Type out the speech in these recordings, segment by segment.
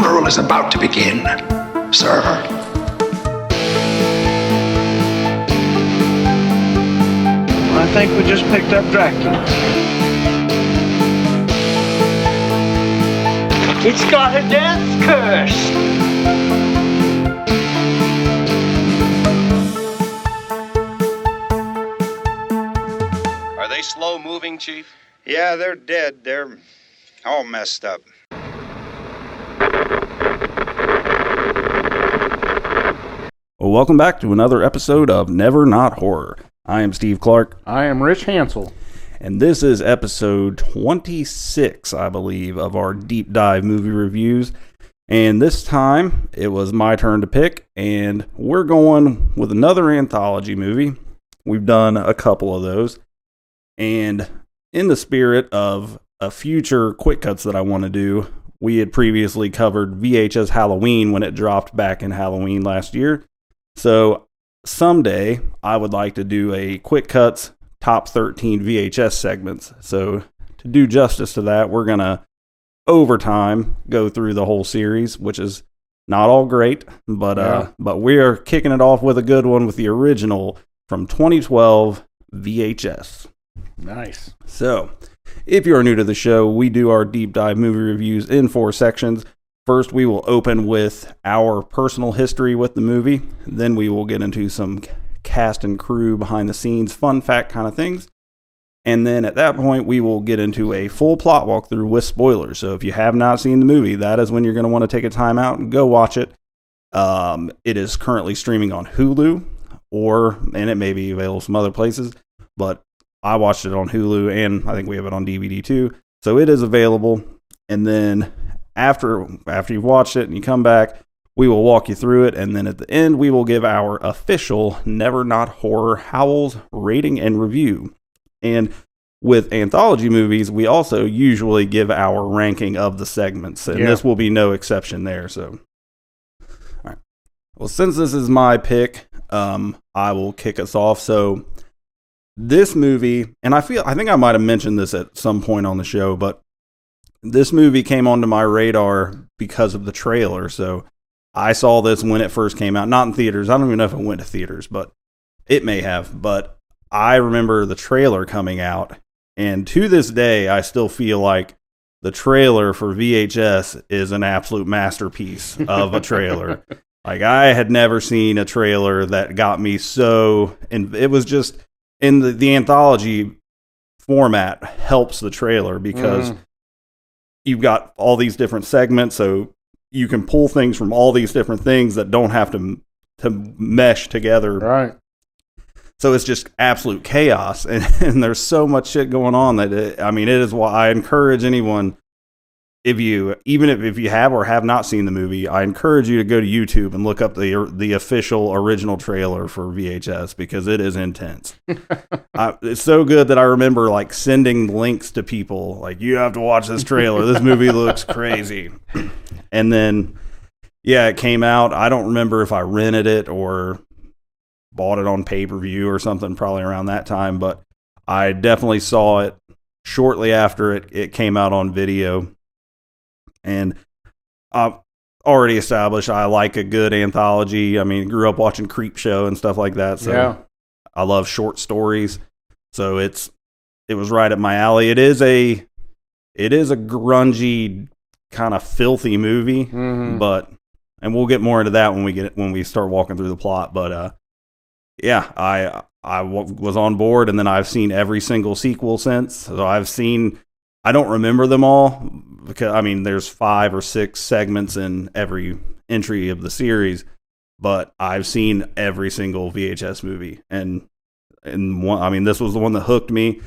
funeral is about to begin, sir. I think we just picked up Dracula. It's got a death curse. Are they slow moving, Chief? Yeah, they're dead. They're all messed up. Well, welcome back to another episode of Never Not Horror. I am Steve Clark. I am Rich Hansel. And this is episode 26, I believe, of our deep dive movie reviews. And this time, it was my turn to pick, and we're going with another anthology movie. We've done a couple of those. And in the spirit of a future quick cuts that I want to do, we had previously covered VHS Halloween when it dropped back in Halloween last year. So someday I would like to do a quick cuts top 13 VHS segments. So to do justice to that, we're going to over time go through the whole series, which is not all great, but we are kicking it off with a good one with the original from 2012 VHS. Nice. So, if you are new to the show, we do our deep dive movie reviews in 4 sections. First, we will open with our personal history with the movie. Then we will get into some cast and crew, behind the scenes, fun fact kind of things. And then at that point, we will get into a full plot walkthrough with spoilers. So if you have not seen the movie, that is when you're going to want to take a time out and go watch it. It is currently streaming on Hulu, and it may be available some other places, but I watched it on Hulu, and I think we have it on DVD too. So it is available. And then after you've watched it and you come back, we will walk you through it. And then at the end, we will give our official Never Not Horror Howls rating and review. And with anthology movies, we also usually give our ranking of the segments. And this will be no exception there. So, all right. Well, since this is my pick, I will kick us off. So, this movie, and I think I might have mentioned this at some point on the show, but this movie came onto my radar because of the trailer. So I saw this when it first came out, not in theaters. I don't even know if it went to theaters, but it may have. But I remember the trailer coming out, and to this day, I still feel like the trailer for VHS is an absolute masterpiece of a trailer. Like, I had never seen a trailer that got me so, and it was just, in the anthology format helps the trailer because you've got all these different segments, so you can pull things from all these different things that don't have to mesh together. Right. So it's just absolute chaos, and there's so much shit going on that it is why I encourage anyone, if you have or have not seen the movie, I encourage you to go to YouTube and look up the official original trailer for VHS, because it is intense. It's so good that I remember like sending links to people like, you have to watch this trailer. This movie looks crazy. And then, it came out. I don't remember if I rented it or bought it on pay-per-view or something, probably around that time, but I definitely saw it shortly after it came out on video. And I've already established I like a good anthology. I mean, grew up watching Creepshow and stuff like that. So I love short stories. So it was right up my alley. It is a grungy, kind of filthy movie, but, and we'll get more into that when we start walking through the plot. But I was on board, and then I've seen every single sequel since. So I don't remember them all, because, there's 5 or 6 segments in every entry of the series, but I've seen every single VHS movie. And one, this was the one that hooked me.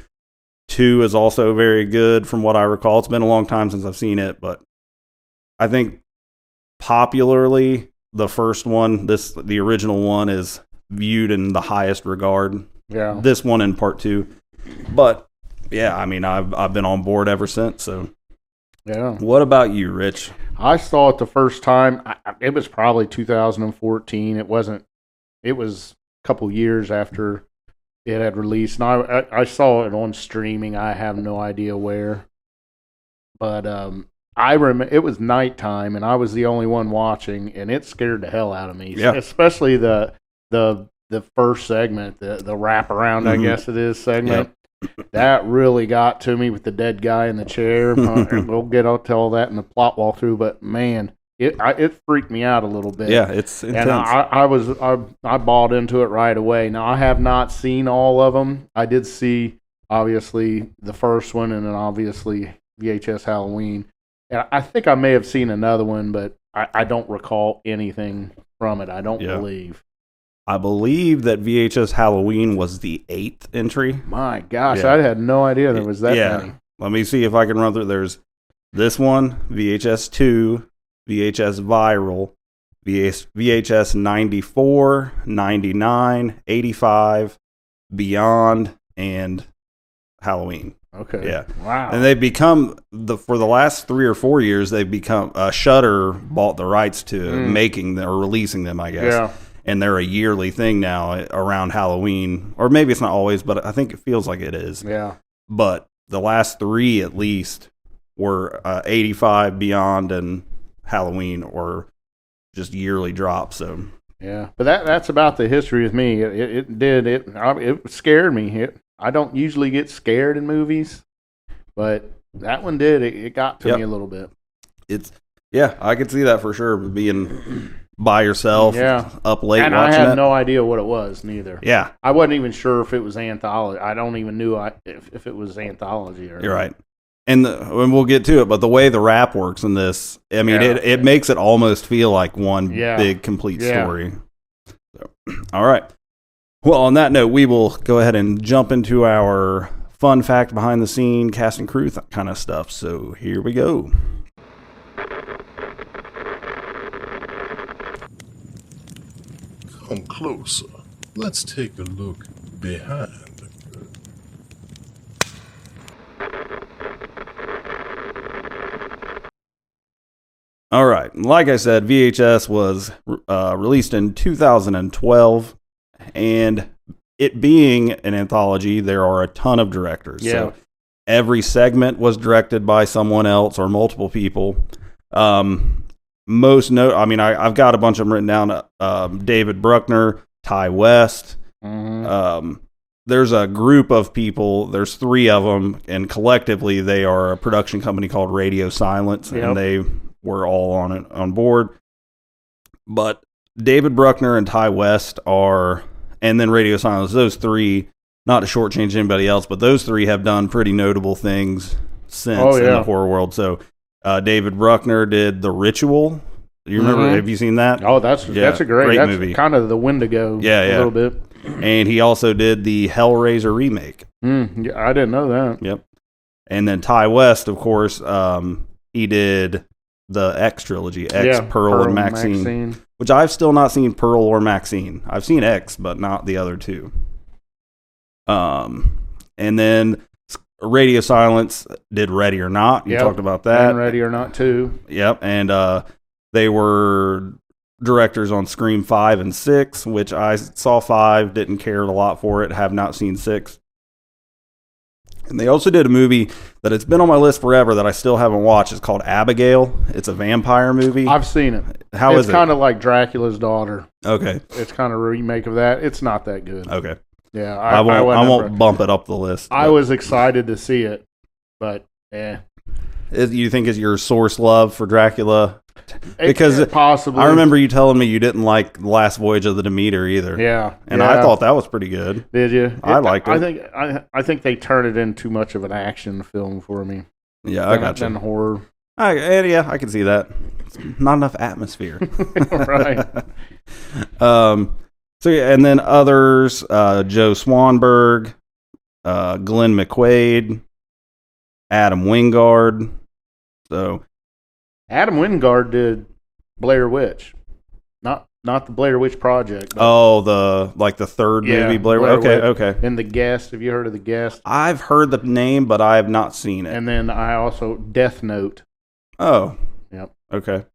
2 is also very good from what I recall. It's been a long time since I've seen it, but I think popularly, the first one, the original one, is viewed in the highest regard. Yeah. This one in part 2. But I've been on board ever since. So, what about you, Rich? I saw it the first time. It was probably 2014. It was a couple years after it had released, and I saw it on streaming. I have no idea where, but I remember it was nighttime, and I was the only one watching, and it scared the hell out of me. Yeah. Especially the first segment, the wraparound, I guess it is segment. That really got to me with the dead guy in the chair. We'll get to all that in the plot walkthrough, but man, it freaked me out a little bit. Yeah, it's intense. And I bought into it right away. Now, I have not seen all of them. I did see, obviously, the first one, and then obviously VHS Halloween. And I think I may have seen another one, but I don't recall anything from it. I don't believe. I believe that VHS Halloween was the 8th entry. My gosh, I had no idea there was that many. Let me see if I can run through. There's this one, VHS 2, VHS Viral, VHS 94, 99, 85, Beyond, and Halloween. Okay. Yeah. Wow. And they've become, for the last 3 or 4 years, they've become, Shudder bought the rights to making them, or releasing them, I guess. Yeah. And they're a yearly thing now around Halloween. Or maybe it's not always, but I think it feels like it is. Yeah. But the last 3 at least were 85, Beyond, and Halloween, or just yearly drops. So yeah, but that's about the history with me. It scared me. I don't usually get scared in movies, but that one did. It got to me a little bit. I could see that for sure. Being by yourself, up late, and watching I had it. no idea what it was neither. Yeah, I wasn't even sure if it was anthology. I don't even knew if it was anthology or. You're right. And we'll get to it, but the way the rap works in this, I mean, it makes it almost feel like one big, complete story. So, all right. Well, on that note, we will go ahead and jump into our fun fact behind the scene, cast and crew kind of stuff. So here we go. Come closer. Let's take a look behind the curtain. All right. Like I said, VHS was released in 2012, and it being an anthology, there are a ton of directors. Yeah. So every segment was directed by someone else or multiple people. I've got a bunch of them written down. David Bruckner, Ty West. There's a group of people. There's 3 of them, and collectively they are a production company called Radio Silence, and they were all on board. But David Bruckner and Ty West are, and then Radio Silence, those 3, not to shortchange anybody else, but those 3 have done pretty notable things since in the horror world. So David Bruckner did The Ritual. Do you remember? Have you seen that? Oh, that's a great movie. Kind of the Wendigo a little bit. And he also did the Hellraiser remake. Yeah, I didn't know that. Yep. And then Ty West, of course, he did the X trilogy, X, Pearl, and Maxine, which I've still not seen Pearl or Maxine. I've seen X, but not the other 2. And then Radio Silence did Ready or Not. You talked about that. And Ready or Not 2. Yep. And they were directors on Scream 5 and 6, which I saw 5, didn't care a lot for it, have not seen 6. And they also did a movie that it's been on my list forever that I still haven't watched. It's called Abigail. It's a vampire movie. I've seen it. How is it? It's kind of like Dracula's Daughter. Okay. It's kind of a remake of that. It's not that good. Okay. Yeah, I won't bump it up the list. I was excited to see it, but You think is your source love for Dracula? Because possibly. I remember you telling me you didn't like The Last Voyage of the Demeter either. Yeah. And I thought that was pretty good. Did you? I liked it. I think they turned it into too much of an action film for me. Yeah, I got you. Than horror. I can see that. It's not enough atmosphere. Right. So yeah, and then others, Joe Swanberg, Glenn McQuaid, Adam Wingard. So Adam Wingard did Blair Witch, not the Blair Witch Project. The third movie, Blair Witch. Okay. And The Guest. Have you heard of The Guest? I've heard the name, but I have not seen it. And then I also Death Note. Oh. Yep. Okay.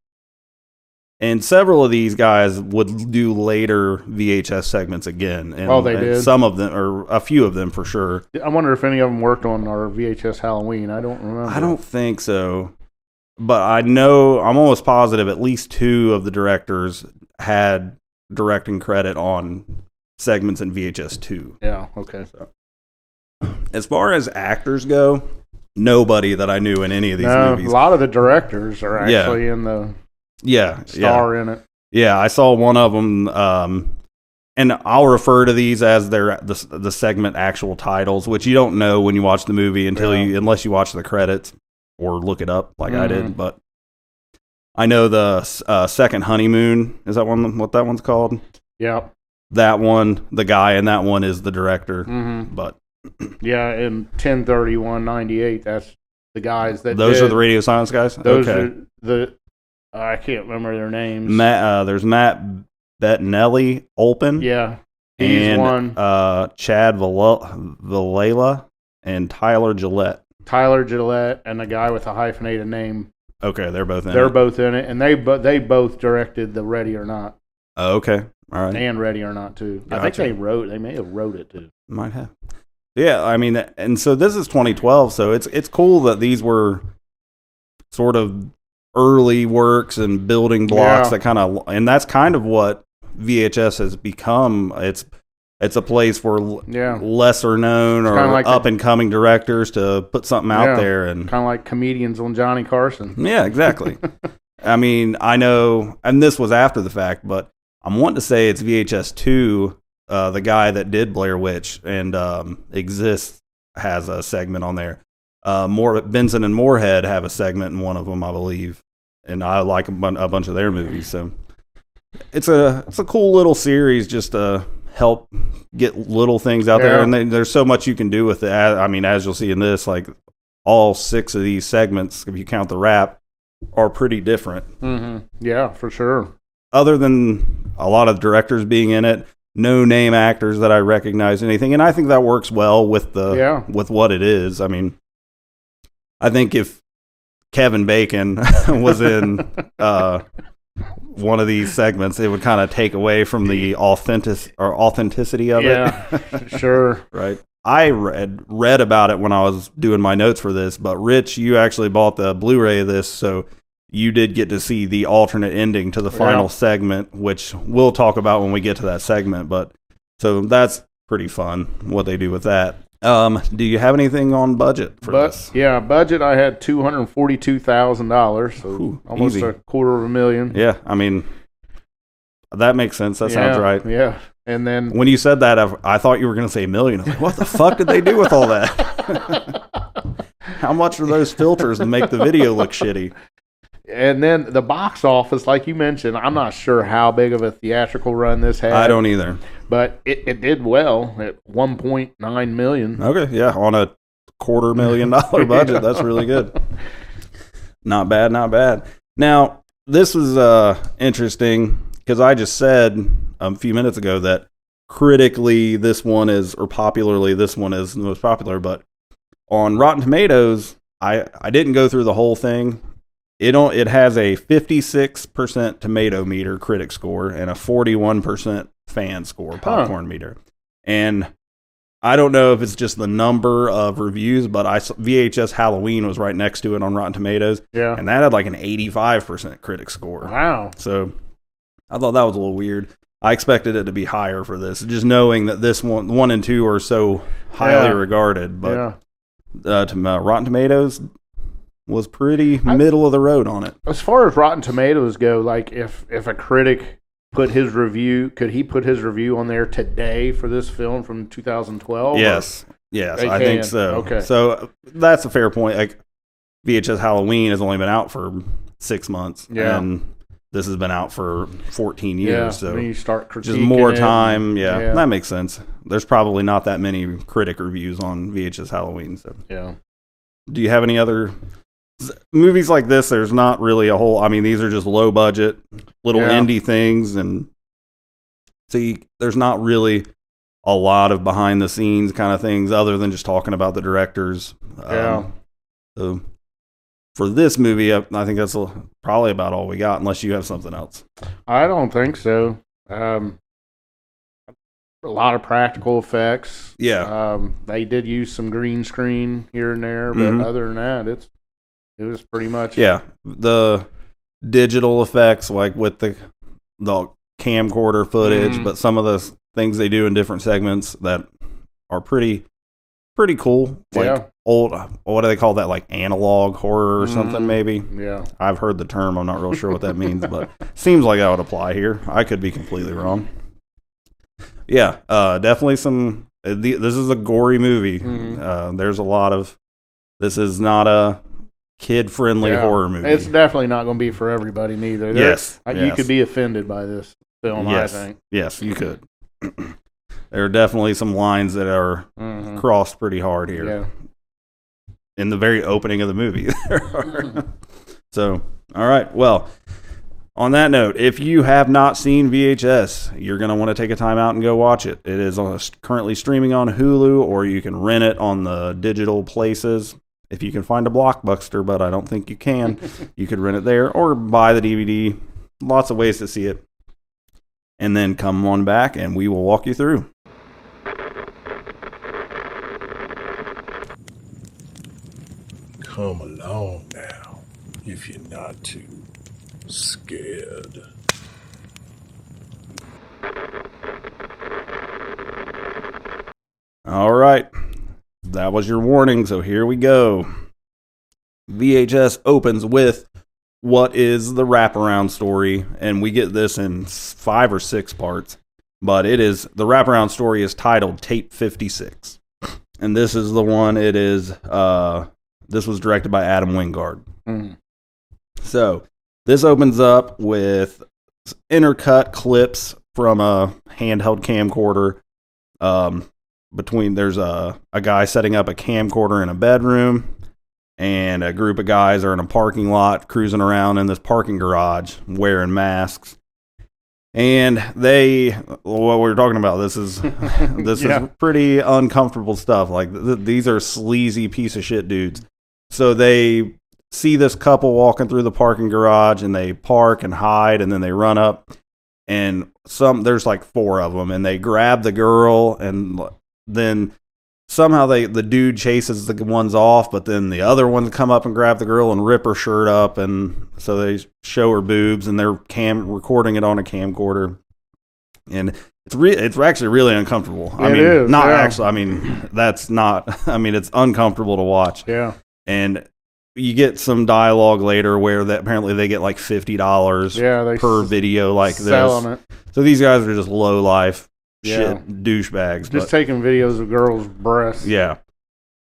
And several of these guys would do later VHS segments again. And, they did? Some of them, or a few of them for sure. I wonder if any of them worked on our VHS Halloween. I don't remember. I don't think so. but I know I'm almost positive at least 2 of the directors had directing credit on segments in VHS 2. Yeah. Okay. As far as actors go, nobody that I knew in any of these movies. A lot of the directors are actually in the star in it. Yeah, I saw one of them, and I'll refer to these as the segment actual titles, which you don't know when you watch the movie unless you watch the credits or look it up like I did. But I know the Second Honeymoon, is that one what that one's called? Yeah. That one, the guy in that one is the director. But yeah, in 10/31/98, that's the guys that those are the Radio Silence guys. Those are the I can't remember their names. There's Matt Bettinelli Olpen. Yeah, he's and one. Chad Villela and Tyler Gillette. Tyler Gillette and the guy with a hyphenated name. Okay, they're both in it. They're both in it, and they both directed the Ready or Not. Oh, okay, all right. And Ready or Not too. Gotcha. I think they may have wrote it too. Might have. Yeah, I mean, and so this is 2012, so it's cool that these were sort of early works and building blocks that kind of, and that's kind of what VHS has become. It's a place for lesser known or like up and coming directors to put something out there, and kind of like comedians on Johnny Carson. Yeah, exactly. I mean, I know, and this was after the fact, but I'm wanting to say it's VHS 2. The guy that did Blair Witch and Exist has a segment on there. Benson and Moorhead have a segment in one of them, I believe, and I like a bunch of their movies. So it's a cool little series just to help get little things out there, and there's so much you can do with it. I mean, as you'll see in this, like all 6 of these segments, if you count the rap, are pretty different. Mm-hmm. Yeah, for sure. Other than a lot of directors being in it. No name actors that I recognize anything, and I think that works well with with what it is. I mean, I think if Kevin Bacon was in one of these segments, it would kind of take away from the authenticity of it. Yeah, sure. Right. I read about it when I was doing my notes for this, but Rich, you actually bought the Blu-ray of this, so you did get to see the alternate ending to the final segment, which we'll talk about when we get to that segment. But so that's pretty fun what they do with that. Do you have anything on budget for this? Yeah, budget. I had $242,000, so almost easy. $250,000. Yeah, I mean that makes sense. That sounds right. Yeah, and then when you said that, I thought you were going to say $1 million. I was like, what the fuck did they do with all that? How much are those filters to make the video look shitty? And then the box office, like you mentioned, I'm not sure how big of a theatrical run this had. I don't either. But it did well at $1.9 million. Okay, yeah, on a $250,000 budget. That's really good. Not bad, not bad. Now, this was interesting because I just said a few minutes ago that critically this one is, or popularly this one is the most popular, but on Rotten Tomatoes, I didn't go through the whole thing. It has a 56% tomato meter critic score and a 41% fan score popcorn meter. And I don't know if it's just the number of reviews, but VHS Halloween was right next to it on Rotten Tomatoes. Yeah. And that had like an 85% critic score. Wow. So I thought that was a little weird. I expected it to be higher for this, just knowing that this one and 2 are so highly regarded. But Rotten Tomatoes was pretty middle of the road on it. As far as Rotten Tomatoes go, like if a critic put his review, could he put his review on there today for this film from 2012? Yes, I think so. Okay, so that's a fair point. Like VHS Halloween has only been out for 6 months, and this has been out for 14 years. So when you start critiquing just more time. That makes sense. There's probably not that many critic reviews on VHS Halloween. So do you have any other movies like this? There's not really a whole, I mean, these are just low budget little indie things, and see, there's not really a lot of behind the scenes kind of things other than just talking about the directors. So for this movie, I think that's probably about all we got, unless you have something else. I don't think so. A lot of practical effects. They did use some green screen here and there, but other than that, it's It was pretty much the digital effects, like with the camcorder footage, but some of the things they do in different segments that are pretty cool. Like old, what do they call that? Like analog horror or something, maybe. Yeah. I've heard the term. I'm not real sure what that means, but seems like that would apply here. I could be completely wrong. Yeah, definitely some. This is a gory movie. There's a lot of. This is not a kid-friendly horror movie. It's definitely not going to be for everybody, neither. You could be offended by this film, I think. Yes, you could. There are definitely some lines that are crossed pretty hard here. Yeah. In the very opening of the movie. So, all right. Well, on that note, if you have not seen VHS, you're going to want to take a time out and go watch it. It is currently streaming on Hulu, or you can rent it on the digital places. If you can find a Blockbuster, but I don't think you can, you could rent it there or buy the DVD. Lots of ways to see it. And then come on back and we will walk you through. Come along now, if you're not too scared. All right. That was your warning, so here we go. VHS opens with what is the wraparound story, and we get this in 5 or 6 parts, but the wraparound story is titled Tape 56. And this is the one, this was directed by Adam Wingard. So, this opens up with intercut clips from a handheld camcorder. There's a guy setting up a camcorder in a bedroom, and a group of guys are in a parking lot cruising around in this parking garage wearing masks. And what we're talking about, this is is pretty uncomfortable stuff. Like these are sleazy piece of shit dudes. So they see this couple walking through the parking garage, and they park and hide, and then they run up, and there's like 4 of them, and they grab the girl, and then somehow the dude chases the ones off, but then the other ones come up and grab the girl and rip her shirt up, and so they show her boobs, and they're recording it on a camcorder, and it's actually really uncomfortable. It's uncomfortable to watch. Yeah. And you get some dialogue later where apparently they get like $50 per video like this. Selling it. So these guys are just low life shit douchebags. Just taking videos of girls' breasts. Yeah.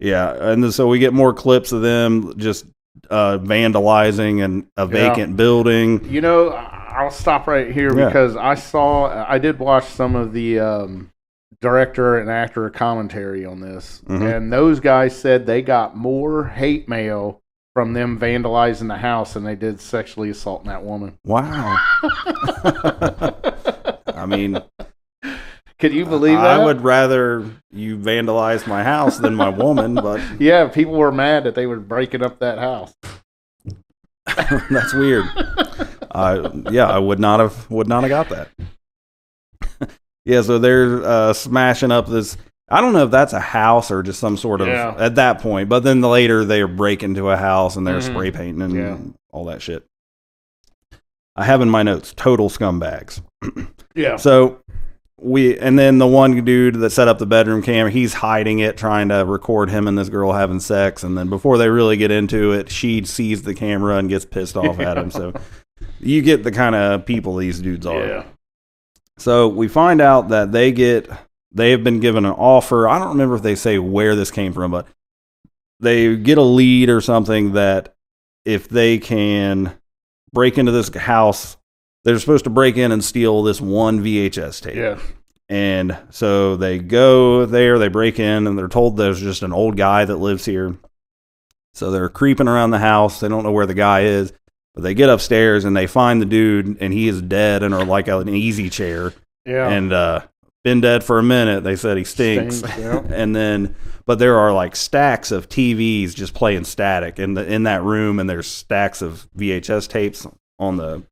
Yeah. And so we get more clips of them just vandalizing and a vacant building. You know, I'll stop right here because I did watch some of the director and actor commentary on this, and those guys said they got more hate mail from them vandalizing the house than they did sexually assaulting that woman. Wow. I mean, could you believe that? I would rather you vandalize my house than my woman, but yeah, people were mad that they were breaking up that house. That's weird. I would not have got that. Yeah, so they're smashing up this. I don't know if that's a house or just some sort of at that point. But then later they break into a house and they're spray painting and all that shit. I have in my notes total scumbags. Yeah. So and then the one dude that set up the bedroom camera, he's hiding it, trying to record him and this girl having sex. And then before they really get into it, she sees the camera and gets pissed off at him. So you get the kind of people these dudes are. Yeah. So we find out that they have been given an offer. I don't remember if they say where this came from, but they get a lead or something that if they can break into this house, they're supposed to break in and steal this one VHS tape. Yeah. And so they go there, they break in, and they're told there's just an old guy that lives here. So they're creeping around the house. They don't know where the guy is. But they get upstairs and they find the dude, and he is dead and are like an easy chair. Yeah. And been dead for a minute. They said he stinks. And but there are like stacks of TVs just playing static in that room, and there's stacks of VHS tapes on the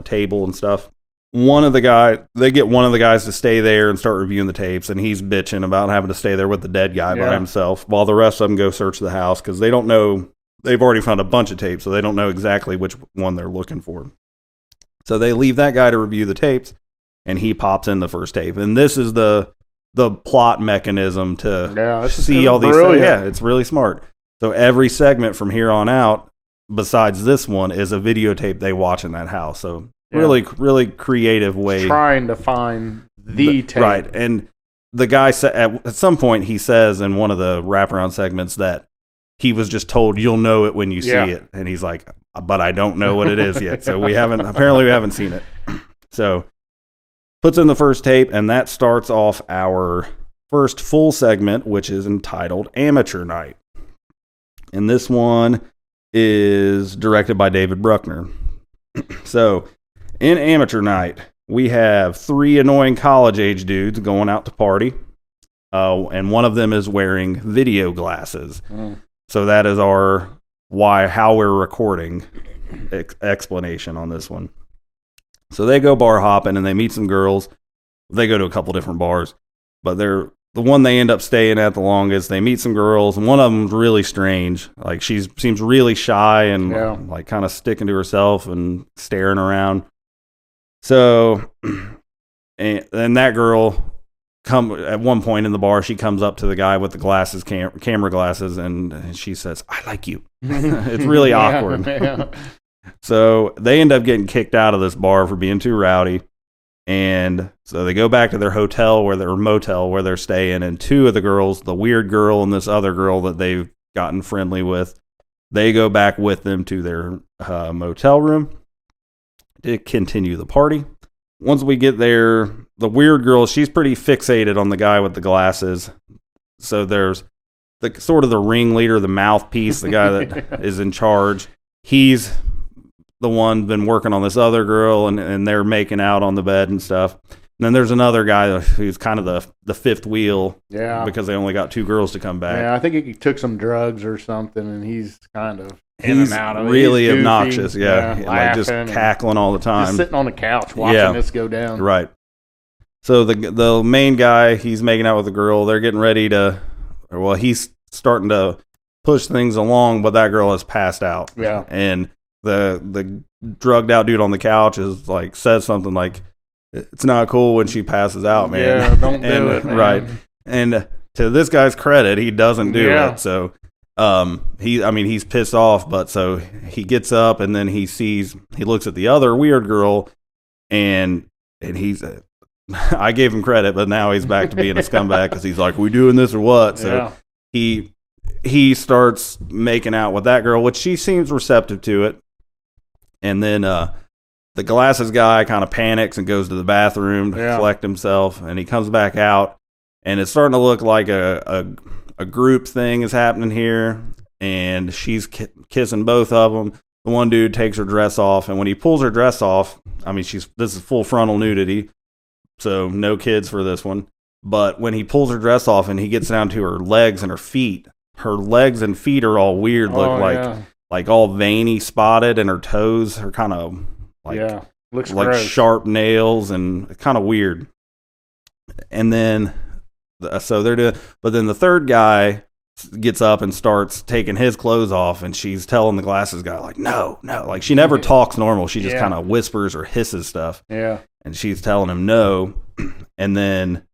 table and stuff. They get one of the guys to stay there and start reviewing the tapes, and he's bitching about having to stay there with the dead guy by himself, while the rest of them go search the house because they don't know. they've already found a bunch of tapes, so they don't know exactly which one they're looking for. So they leave that guy to review the tapes, and he pops in the first tape. And this is the plot mechanism to see all these things. Yeah, it's really smart. So every segment from here on out, besides this one, is a videotape they watch in that house. So really, really creative way. Trying to find the tape. Right. And the guy at some point, he says in one of the wraparound segments that he was just told, you'll know it when you see it. And he's like, but I don't know what it is yet. So apparently we haven't seen it. So puts in the first tape, and that starts off our first full segment, which is entitled Amateur Night. And this one is directed by David Bruckner. So in Amateur Night, we have 3 annoying college-age dudes going out to party. And one of them is wearing video glasses. So that is how we're recording explanation on this one. So they go bar hopping and they meet some girls. They go to a couple different bars, but they're the one they end up staying at the longest. They meet some girls, and one of them's really strange. Like she seems really shy and like kind of sticking to herself and staring around. So, and that girl at one point in the bar, she comes up to the guy with the glasses, camera glasses, and she says, "I like you." It's really awkward. Yeah. So they end up getting kicked out of this bar for being too rowdy. And so they go back to their motel where they're staying. And 2 of the girls, the weird girl and this other girl that they've gotten friendly with, they go back with them to their motel room to continue the party. Once we get there, the weird girl, she's pretty fixated on the guy with the glasses. So there's the sort of the ringleader, the mouthpiece, the guy that is in charge. He's the one been working on this other girl, and they're making out on the bed and stuff. And then there's another guy who's kind of the fifth wheel, because they only got 2 girls to come back. Yeah, I think he took some drugs or something, and he's kind of in he's and out of it. Really goofy, obnoxious, like just cackling all the time, just sitting on the couch watching this go down. Right. So the main guy, he's making out with the girl. They're getting ready to, he's starting to push things along, but that girl has passed out. Yeah, and the drugged out dude on the couch is like says something like, "It's not cool when she passes out, man." Yeah, don't do it, man. Right. And to this guy's credit, he doesn't do it. So he's pissed off, but so he gets up and then he looks at the other weird girl, and he's I gave him credit, but now he's back to being a scumbag because he's like, "We doing this or what?" So he starts making out with that girl, which she seems receptive to it. And then the glasses guy kind of panics and goes to the bathroom to collect himself, and he comes back out, and it's starting to look like a group thing is happening here, and she's kissing both of them. The one dude takes her dress off, and when he pulls her dress off, this is full frontal nudity, so no kids for this one. But when he pulls her dress off and he gets down to her legs and her legs and feet are all weird, like all veiny, spotted, and her toes are kind of looks like gross. Sharp nails and kind of weird. And then so they're doing, but then the third guy gets up and starts taking his clothes off, and she's telling the glasses guy like, no, like she never talks normal. She just kind of whispers or hisses stuff. Yeah. And she's telling him no. And then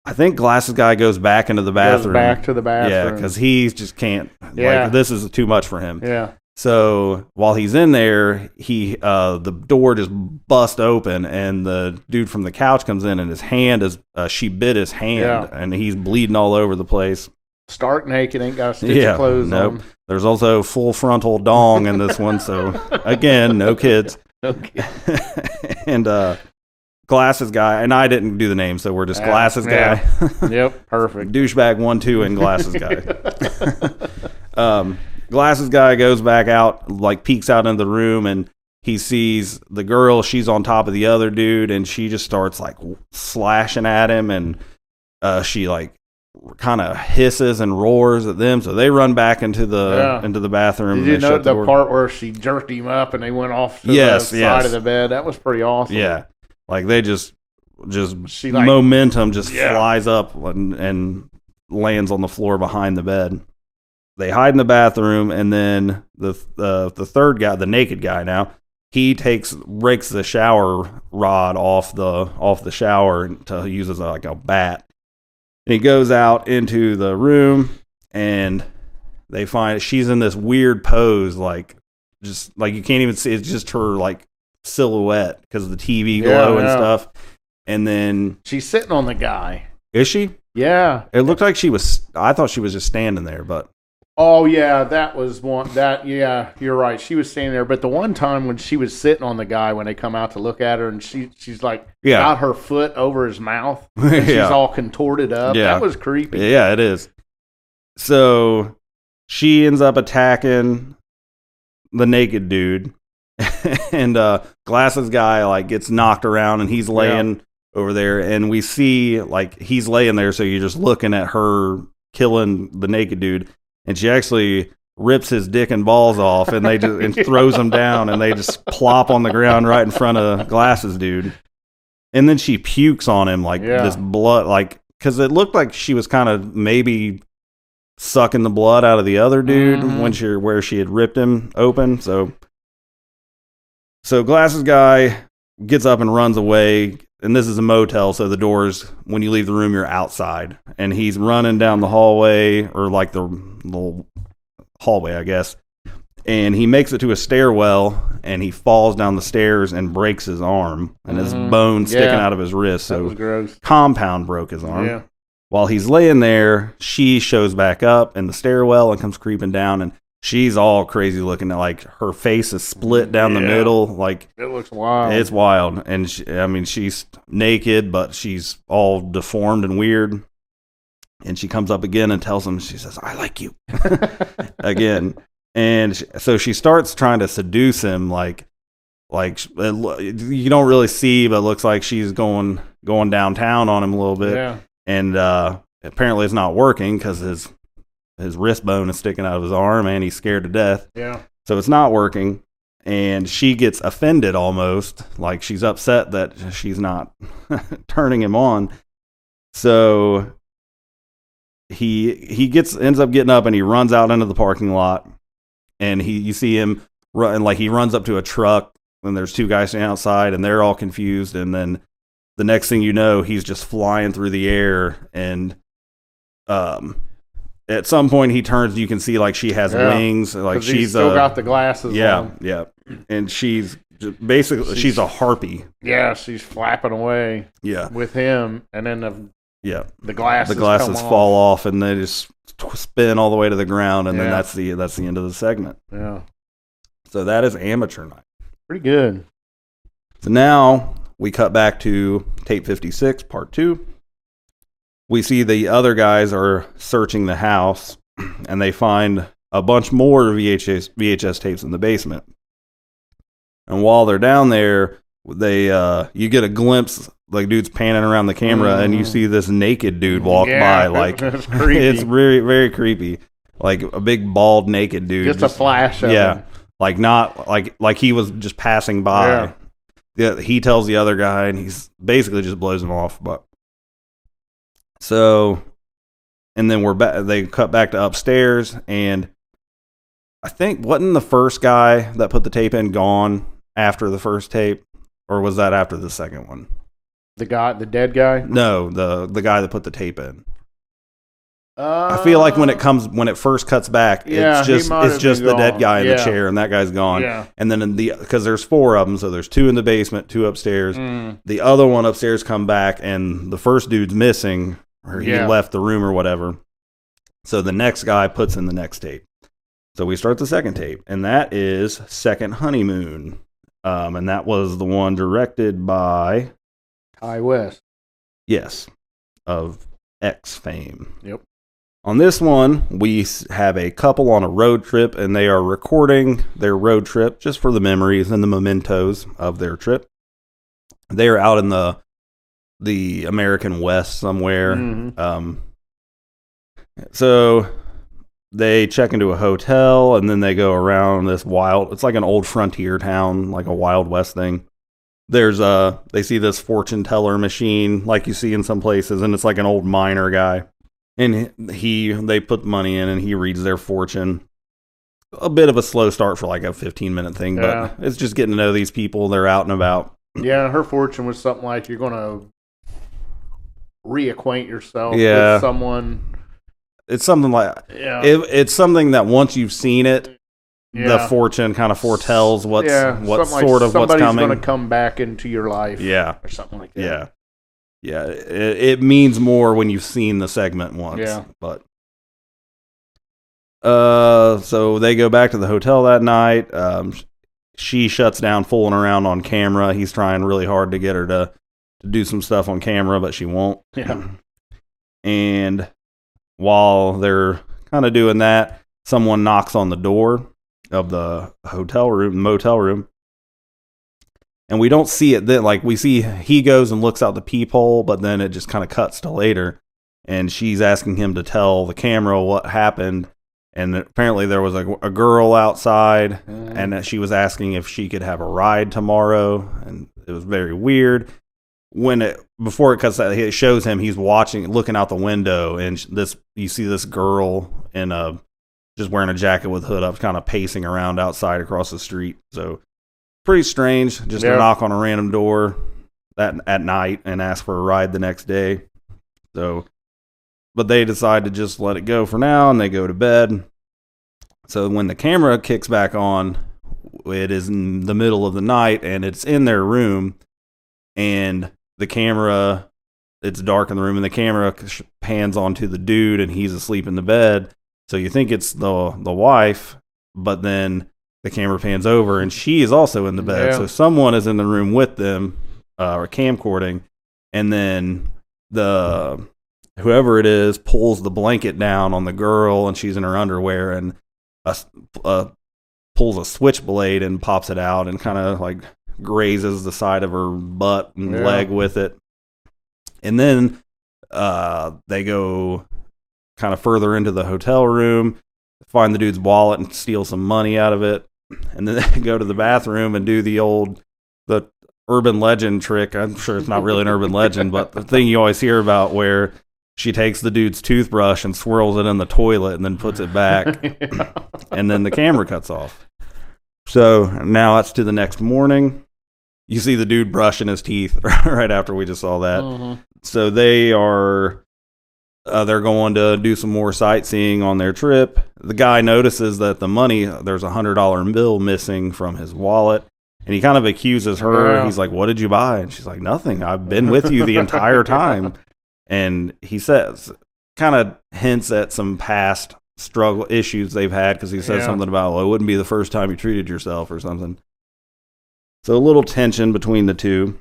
I think glasses guy goes back into the bathroom. Yeah, because he just can't. Yeah. Like, this is too much for him. Yeah. So while he's in there, the door just busts open, and the dude from the couch comes in, and his hand is she bit his hand, and he's bleeding all over the place. Stark naked, ain't got a stitch of clothes on. There's also full frontal dong in this one, so again, no kids. Okay. And glasses guy, and I didn't do the name, so we're just glasses guy. Yep, perfect. Douchebag 1, 2, and glasses guy. Glasses guy goes back out, like peeks out into the room, and he sees the girl. She's on top of the other dude, and she just starts like slashing at him, and she like kind of hisses and roars at them. So they run back into the bathroom. Did you know the part where she jerked him up and they went off to the side of the bed? That was pretty awesome. Yeah, like they just momentum flies up and lands on the floor behind the bed. they hide in the bathroom, and then the third guy, the naked guy now, he breaks the shower rod off the shower to use as like a bat. And he goes out into the room, and they find she's in this weird pose, like just like you can't even see. It's just her like silhouette because of the TV glow and stuff. And then she's sitting on the guy. Is she? Yeah. It looked like she was. I thought she was just standing there, but. Oh yeah, that was one. Yeah, you're right. She was standing there, but the one time when she was sitting on the guy when they come out to look at her, and she's like got her foot over his mouth, and she's all contorted up. Yeah. That was creepy. Yeah, it is. So she ends up attacking the naked dude, and glasses guy like gets knocked around, and he's laying over there, and we see like he's laying there, so you're just looking at her killing the naked dude. And she actually rips his dick and balls off, and they just and throws them down, and they just plop on the ground right in front of Glasses dude. And then she pukes on him like this blood, like because it looked like she was kind of maybe sucking the blood out of the other dude where she had ripped him open. So Glasses guy gets up and runs away. And this is a motel, so the doors, when you leave the room, you're outside. And he's running down the hallway, or like the little hallway, I guess. And he makes it to a stairwell, and he falls down the stairs and breaks his arm. And his bone sticking out of his wrist. So that was gross. Compound broke his arm. Yeah. While he's laying there, she shows back up in the stairwell and comes creeping down. And she's all crazy looking. Like her face is split down the middle. Like it looks wild. It's wild. And she's naked, but she's all deformed and weird. And she comes up again and tells him, she says, "I like you." Again. And so she starts trying to seduce him. Like you don't really see, but it looks like she's going downtown on him a little bit. Yeah. And apparently it's not working because his wrist bone is sticking out of his arm, and he's scared to death. Yeah. So it's not working, and she gets offended almost, like she's upset that she's not turning him on. So he ends up getting up, and he runs out into the parking lot, and you see him run, like he runs up to a truck, and there's two guys standing outside, and they're all confused, and then the next thing you know, he's just flying through the air, and at some point he turns, you can see like she has wings, like she's still got the glasses on. Yeah, and she's basically she's a harpy. Yeah, she's flapping away. Yeah, with him, and then the glasses fall off, and they just spin all the way to the ground, and then that's the end of the segment. Yeah, so that is Amateur Night. Pretty good. So now we cut back to tape 56, part 2. We see the other guys are searching the house, and they find a bunch more VHS tapes in the basement. And while they're down there, you get a glimpse, like dude's panning around the camera, and you see this naked dude walk by. Like it's creepy. It's very, very creepy. Like a big bald naked dude. Just a flash of him. Like not like he was just passing by. Yeah, he tells the other guy, and he's basically just blows him off. But so, and then we're back. They cut back to upstairs, and I think wasn't the first guy that put the tape in gone after the first tape, or was that after the second one? The dead guy? No, the guy that put the tape in. I feel like when it first cuts back, it's just the dead guy in the chair, and that guy's gone. Yeah. And then because there's 4 of them, so there's 2 in the basement, 2 upstairs. The other one upstairs come back, and the first dude's missing, or he left the room or whatever. So the next guy puts in the next tape. So we start the second tape, and that is Second Honeymoon, and that was the one directed by Ty West. Yes, of X fame. Yep. On this one, we have a couple on a road trip, and they are recording their road trip just for the memories and the mementos of their trip. They are out in the American West somewhere. So they check into a hotel, and then they go around this it's like an old frontier town, like a Wild West thing. They see this fortune teller machine like you see in some places, and it's like an old miner guy. And they put the money in, and he reads their fortune. A bit of a slow start for like a 15-minute thing, but it's just getting to know these people. They're out and about. Yeah, her fortune was something like you're going to reacquaint yourself with someone. It's something like it's something that once you've seen it, the fortune kind of foretells what's what's coming. Somebody's going to come back into your life, or something like that. Yeah. It means more when you've seen the segment once. Yeah, but so they go back to the hotel that night. She shuts down fooling around on camera. He's trying really hard to get her to do some stuff on camera, but she won't. Yeah. And while they're kind of doing that, someone knocks on the door of the motel room. And we don't see it then. Like, we see he goes and looks out the peephole, but then it just kind of cuts to later. And she's asking him to tell the camera what happened. And apparently there was a girl outside, and she was asking if she could have a ride tomorrow. And it was very weird. Before it cuts out, it shows him, he's looking out the window, and you see this girl just wearing a jacket with hood up, kind of pacing around outside across the street. So pretty strange, just to knock on a random door at night and ask for a ride the next day. So, but they decide to just let it go for now, and they go to bed. So when the camera kicks back on, it is in the middle of the night, and it's in their room, and the camera, it's dark in the room, and the camera pans onto the dude, and he's asleep in the bed. So you think it's the wife, but then the camera pans over, and she is also in the bed. Yeah. So someone is in the room with them, or camcording, and then whoever it is pulls the blanket down on the girl, and she's in her underwear, and pulls a switchblade and pops it out, and kind of like grazes the side of her butt and leg with it. And then they go kind of further into the hotel room, find the dude's wallet and steal some money out of it. And then they go to the bathroom and do the urban legend trick. I'm sure it's not really an urban legend, but the thing you always hear about, where she takes the dude's toothbrush and swirls it in the toilet and then puts it back. And then the camera cuts off. So now it's to the next morning. You see the dude brushing his teeth right after we just saw that. Mm-hmm. So they're going to do some more sightseeing on their trip. The guy notices that there's $100 bill missing from his wallet, and he kind of accuses her. Yeah. He's like, "What did you buy?" And she's like, "Nothing. I've been with you the entire time." And he kind of hints at some past struggle issues they've had, because he says something about, well, it wouldn't be the first time you treated yourself or something. So a little tension between the two.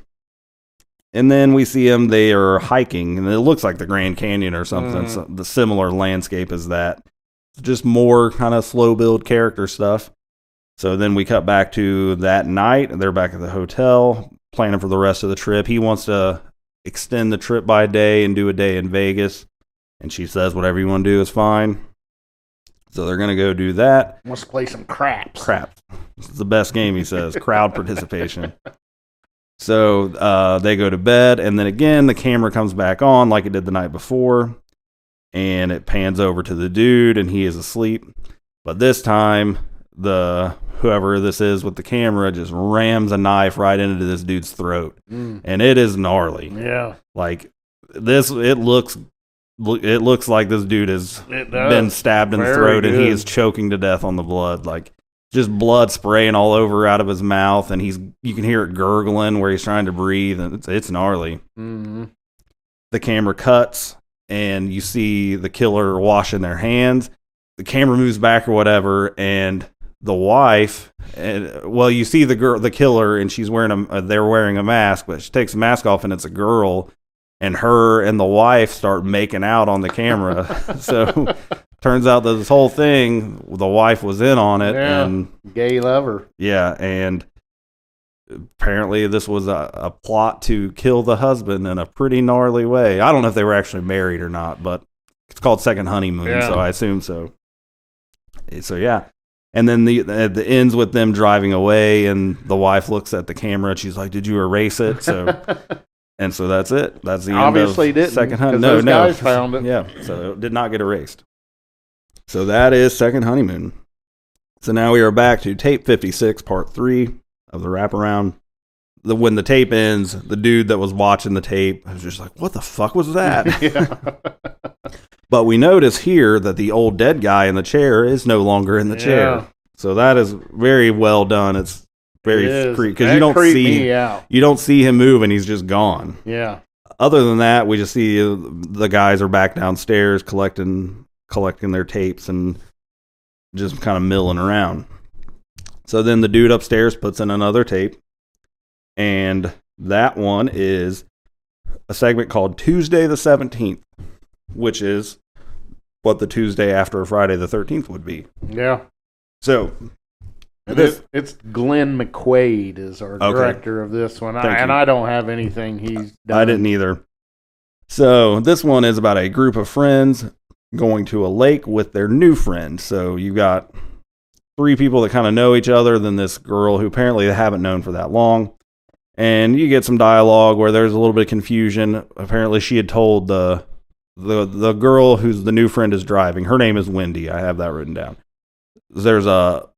And then we see them, they are hiking, and it looks like the Grand Canyon or something. So the similar landscape as that. Just more kind of slow build character stuff. So then we cut back to that night, and they're back at the hotel, planning for the rest of the trip. He wants to extend the trip by a day and do a day in Vegas. And she says, whatever you want to do is fine. So they're going to go do that. Wants to play some craps. Crap. This is the best game, he says. Crowd participation. So they go to bed, and then again, the camera comes back on like it did the night before, and it pans over to the dude, and he is asleep. But this time, whoever this is with the camera just rams a knife right into this dude's throat, and it is gnarly. Yeah, like this, it looks like this dude has been stabbed in the throat, and he is choking to death on the blood, like just blood spraying all over out of his mouth, and you can hear it gurgling where he's trying to breathe, and it's gnarly. Mm-hmm. The camera cuts, and you see the killer washing their hands. The camera moves back or whatever, and the wife, you see the killer, and she's they're wearing a mask, but she takes the mask off, and it's a girl, and her and the wife start making out on the camera. So turns out that this whole thing, the wife was in on it. Yeah, and gay lover. Yeah, and apparently this was a plot to kill the husband in a pretty gnarly way. I don't know if they were actually married or not, but it's called Second Honeymoon, so I assume so. So yeah. And then the ends with them driving away, and the wife looks at the camera, and she's like, "Did you erase it?" So And so that's it. That's the Obviously end of didn't, Second 'cause Honeymoon. those guys found it. Yeah, so it did not get erased. So that is Second Honeymoon. So now we are back to tape 56, part 3 of the wraparound. When the tape ends, the dude that was watching the tape was just like, what the fuck was that? Yeah. But we notice here that the old dead guy in the chair is no longer in the chair. So that is very well done. It's very creepy because you don't see him move and he's just gone. Yeah. Other than that, we just see the guys are back downstairs collecting their tapes and just kind of milling around. So then the dude upstairs puts in another tape, and that one is a segment called Tuesday the 17th, which is what the Tuesday after Friday the 13th would be. Yeah. So it's Glenn McQuaid is our director of this one, I don't have anything he's done. I didn't either. So this one is about a group of friends going to a lake with their new friend. So you got 3 people that kind of know each other, then this girl who apparently they haven't known for that long. And you get some dialogue where there's a little bit of confusion. Apparently she had told the girl who's the new friend is driving. Her name is Wendy. I have that written down. There's a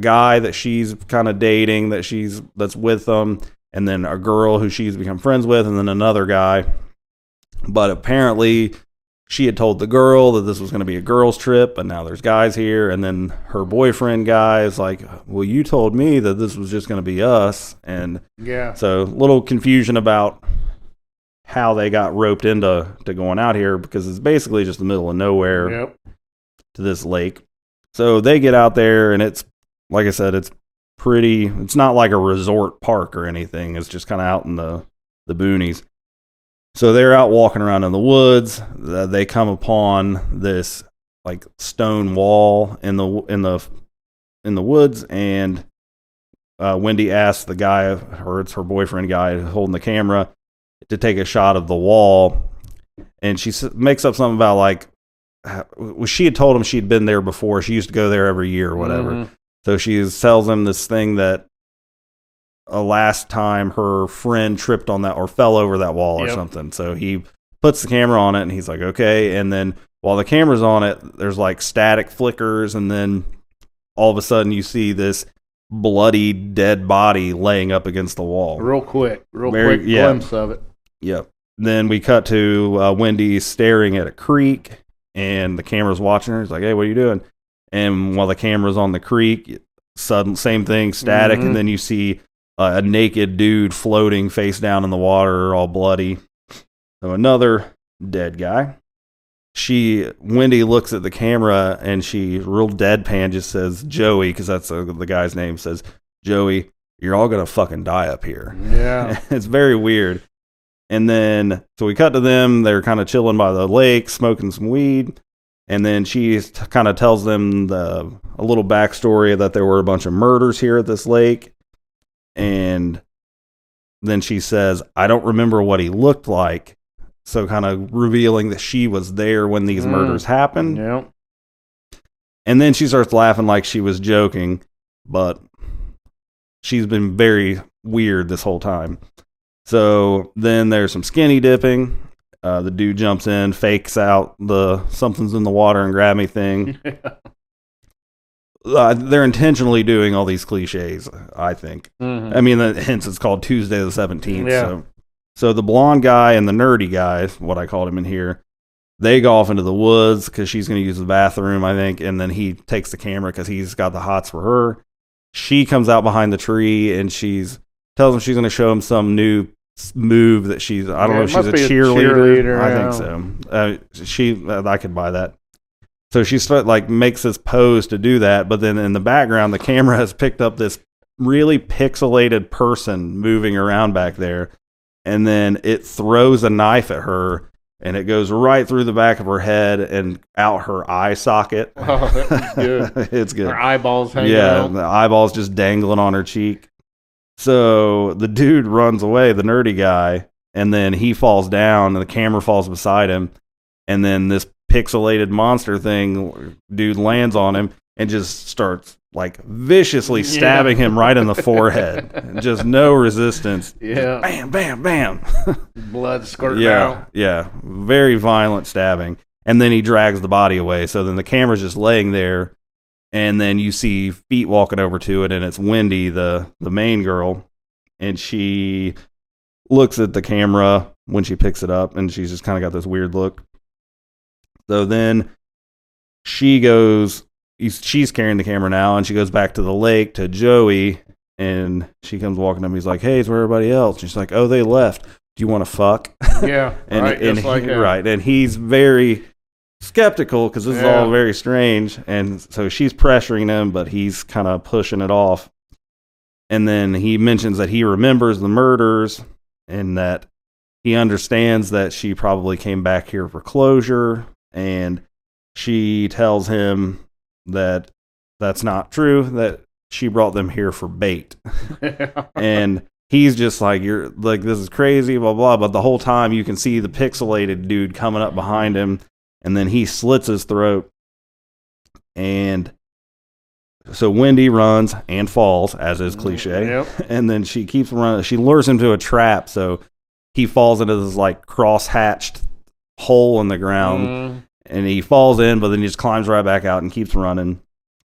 guy that she's kind of dating that's with them, and then a girl who she's become friends with, and then another guy. But apparently she had told the girl that this was going to be a girls' trip, and now there's guys here. And then her boyfriend guy is like, well, you told me that this was just going to be us. And so a little confusion about how they got roped into going out here, because it's basically just the middle of nowhere to this lake. So they get out there, and it's, like I said, it's not like a resort park or anything. It's just kind of out in the boonies. So they're out walking around in the woods. They come upon this like stone wall in the woods, and Wendy asks the guy, or it's her boyfriend guy holding the camera, to take a shot of the wall, and she makes up something about like she had told him she'd been there before. She used to go there every year or whatever. Mm-hmm. So she tells him this thing that last time her friend tripped on that or fell over that wall or something. So he puts the camera on it, and he's like, okay. And then while the camera's on it, there's like static flickers, and then all of a sudden you see this bloody dead body laying up against the wall. Real quick glimpse of it. Yep. Then we cut to Wendy staring at a creek, and the camera's watching her. He's like, hey, what are you doing? And while the camera's on the creek, same thing, static, and then you see a naked dude floating face down in the water, all bloody. So another dead guy. Wendy looks at the camera, and she real deadpan just says, Joey, because that's the guy's name, says, Joey, you're all going to fucking die up here. Yeah. It's very weird. And then, so we cut to them. They're kind of chilling by the lake, smoking some weed. And then she kind of tells them a little backstory that there were a bunch of murders here at this lake. And then she says, I don't remember what he looked like. So kind of revealing that she was there when these murders happened. Yeah. And then she starts laughing like she was joking, but she's been very weird this whole time. So then there's some skinny dipping. The dude jumps in, fakes out the something's in the water and grab me thing. They're intentionally doing all these cliches, I think. Mm-hmm. I mean, hence it's called Tuesday the 17th. Yeah. So the blonde guy and the nerdy guy, what I called him in here, they go off into the woods because she's going to use the bathroom, I think, and then he takes the camera because he's got the hots for her. She comes out behind the tree, and tells him she's going to show him some new move that I don't know if she's a cheerleader. I think so. I could buy that. So she makes this pose to do that, but then in the background, the camera has picked up this really pixelated person moving around back there, and then it throws a knife at her, and it goes right through the back of her head and out her eye socket. Oh, that's good. It's good. Her eyeballs hanging out. Yeah, the eyeballs just dangling on her cheek. So the dude runs away, the nerdy guy, and then he falls down, and the camera falls beside him, and then this pixelated monster thing dude lands on him and just starts like viciously stabbing him right in the forehead. Just no resistance. Yeah. Bam, bam, bam. Blood squirting out. Yeah. Very violent stabbing. And then he drags the body away. So then the camera's just laying there. And then you see feet walking over to it. And it's Wendy, the main girl. And she looks at the camera when she picks it up. And she's just kind of got this weird look. So then she goes, she's carrying the camera now. And she goes back to the lake to Joey. And she comes walking up. He's like, hey, it's where everybody else? She's like, oh, they left. Do you want to fuck? Yeah. Right. And he's very skeptical because this is all very strange. And so she's pressuring him, but he's kind of pushing it off. And then he mentions that he remembers the murders and that he understands that she probably came back here for closure. And she tells him that that's not true, that she brought them here for bait. And he's just like, you're like, this is crazy, blah, blah. But the whole time you can see the pixelated dude coming up behind him. And then he slits his throat. And so Wendy runs and falls, as is cliche. Yep. And then she keeps running. She lures him to a trap. So he falls into this like cross-hatched hole in the ground. And he falls in, but then he just climbs right back out and keeps running.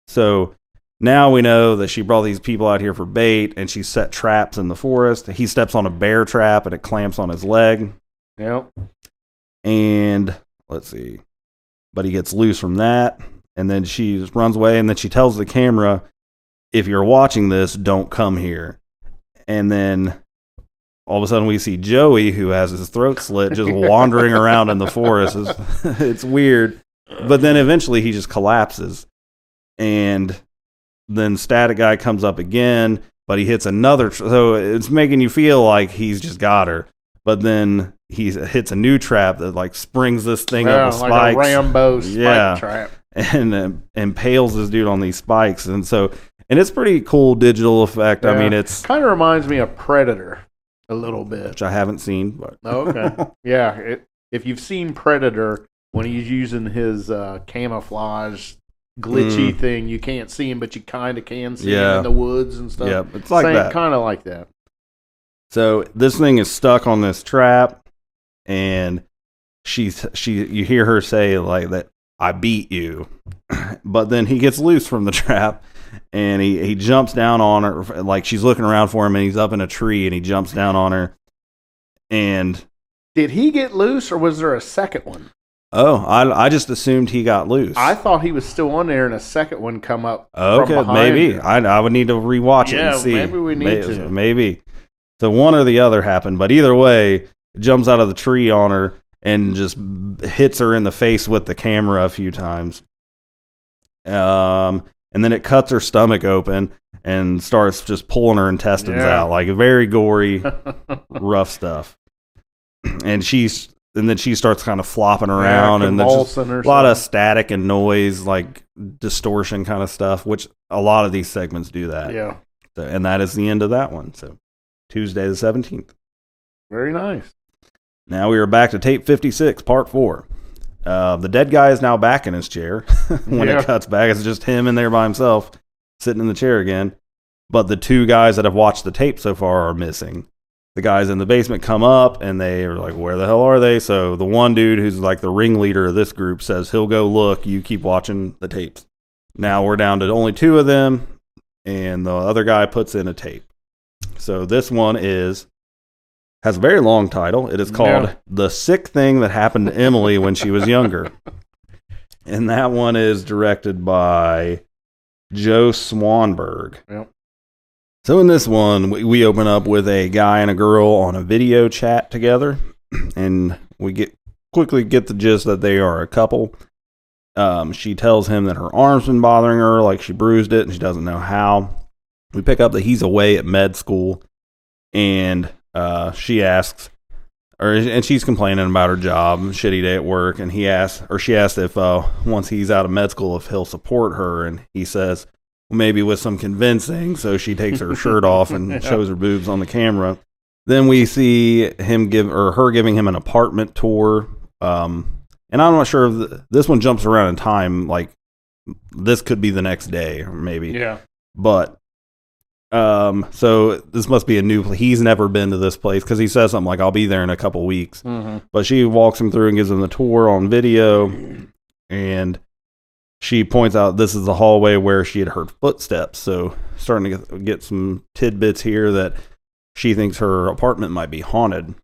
So now we know that she brought these people out here for bait, and she set traps in the forest. He steps on a bear trap, and it clamps on his leg. Yep. And let's see. But he gets loose from that. And then she just runs away. And then she tells the camera, if you're watching this, don't come here. And then all of a sudden we see Joey, who has his throat slit, just wandering around in the forest. It's weird. But then eventually he just collapses. And then Static Guy comes up again, but he hits another. So it's making you feel like he's just got her. But then he hits a new trap that like springs this thing up with spikes. Like a Rambo spike trap. And impales this dude on these spikes. And it's pretty cool digital effect. Yeah. I mean, it's kind of reminds me of Predator a little bit. Which I haven't seen. But okay. Yeah. If you've seen Predator, when he's using his camouflage glitchy thing, you can't see him, but you kind of can see him in the woods and stuff. Yeah, it's like that. Kind of like that. So this thing is stuck on this trap, and you hear her say like that, I beat you. But then he gets loose from the trap, and he jumps down on her, like she's looking around for him, and he's up in a tree, and he jumps down on her. And did he get loose, or was there a second one? Oh, I just assumed he got loose. I thought he was still on there, and a second one come up. Okay, from maybe. her. I would need to rewatch it and see. Maybe we need to. Maybe. So one or the other happened, but either way, it jumps out of the tree on her and just hits her in the face with the camera a few times. And then it cuts her stomach open and starts just pulling her intestines out, like very gory, rough stuff. And then she starts kind of flopping around, and there's just a lot of static and noise, like distortion kind of stuff, which a lot of these segments do that. Yeah. So, and that is the end of that one. So Tuesday the 17th. Very nice. Now we are back to tape 56, part 4. The dead guy is now back in his chair. When it cuts back, it's just him in there by himself, sitting in the chair again. But the two guys that have watched the tape so far are missing. The guys in the basement come up, and they are like, where the hell are they? So the one dude who's like the ringleader of this group says he'll go look. You keep watching the tapes. Now we're down to only 2 of them, and the other guy puts in a tape. So this one has a very long title. It is called The Sick Thing That Happened to Emily When She Was Younger. And that one is directed by Joe Swanberg. Yep. So in this one, we open up with a guy and a girl on a video chat together. And we quickly get the gist that they are a couple. She tells him that her arm's been bothering her, like she bruised it, and she doesn't know how. We pick up that he's away at med school, and she asks, and she's complaining about her job, shitty day at work, and she asked if once he's out of med school, if he'll support her, and he says, well, maybe with some convincing. So she takes her shirt off and shows her boobs on the camera. Then we see her giving him an apartment tour, and I'm not sure if this one jumps around in time, like this could be the next day or maybe. Yeah. But so this must be a new place. He's never been to this place because he says something like, I'll be there in a couple weeks. Mm-hmm. But she walks him through and gives him the tour on video. And she points out this is the hallway where she had heard footsteps. So starting to get some tidbits here that she thinks her apartment might be haunted.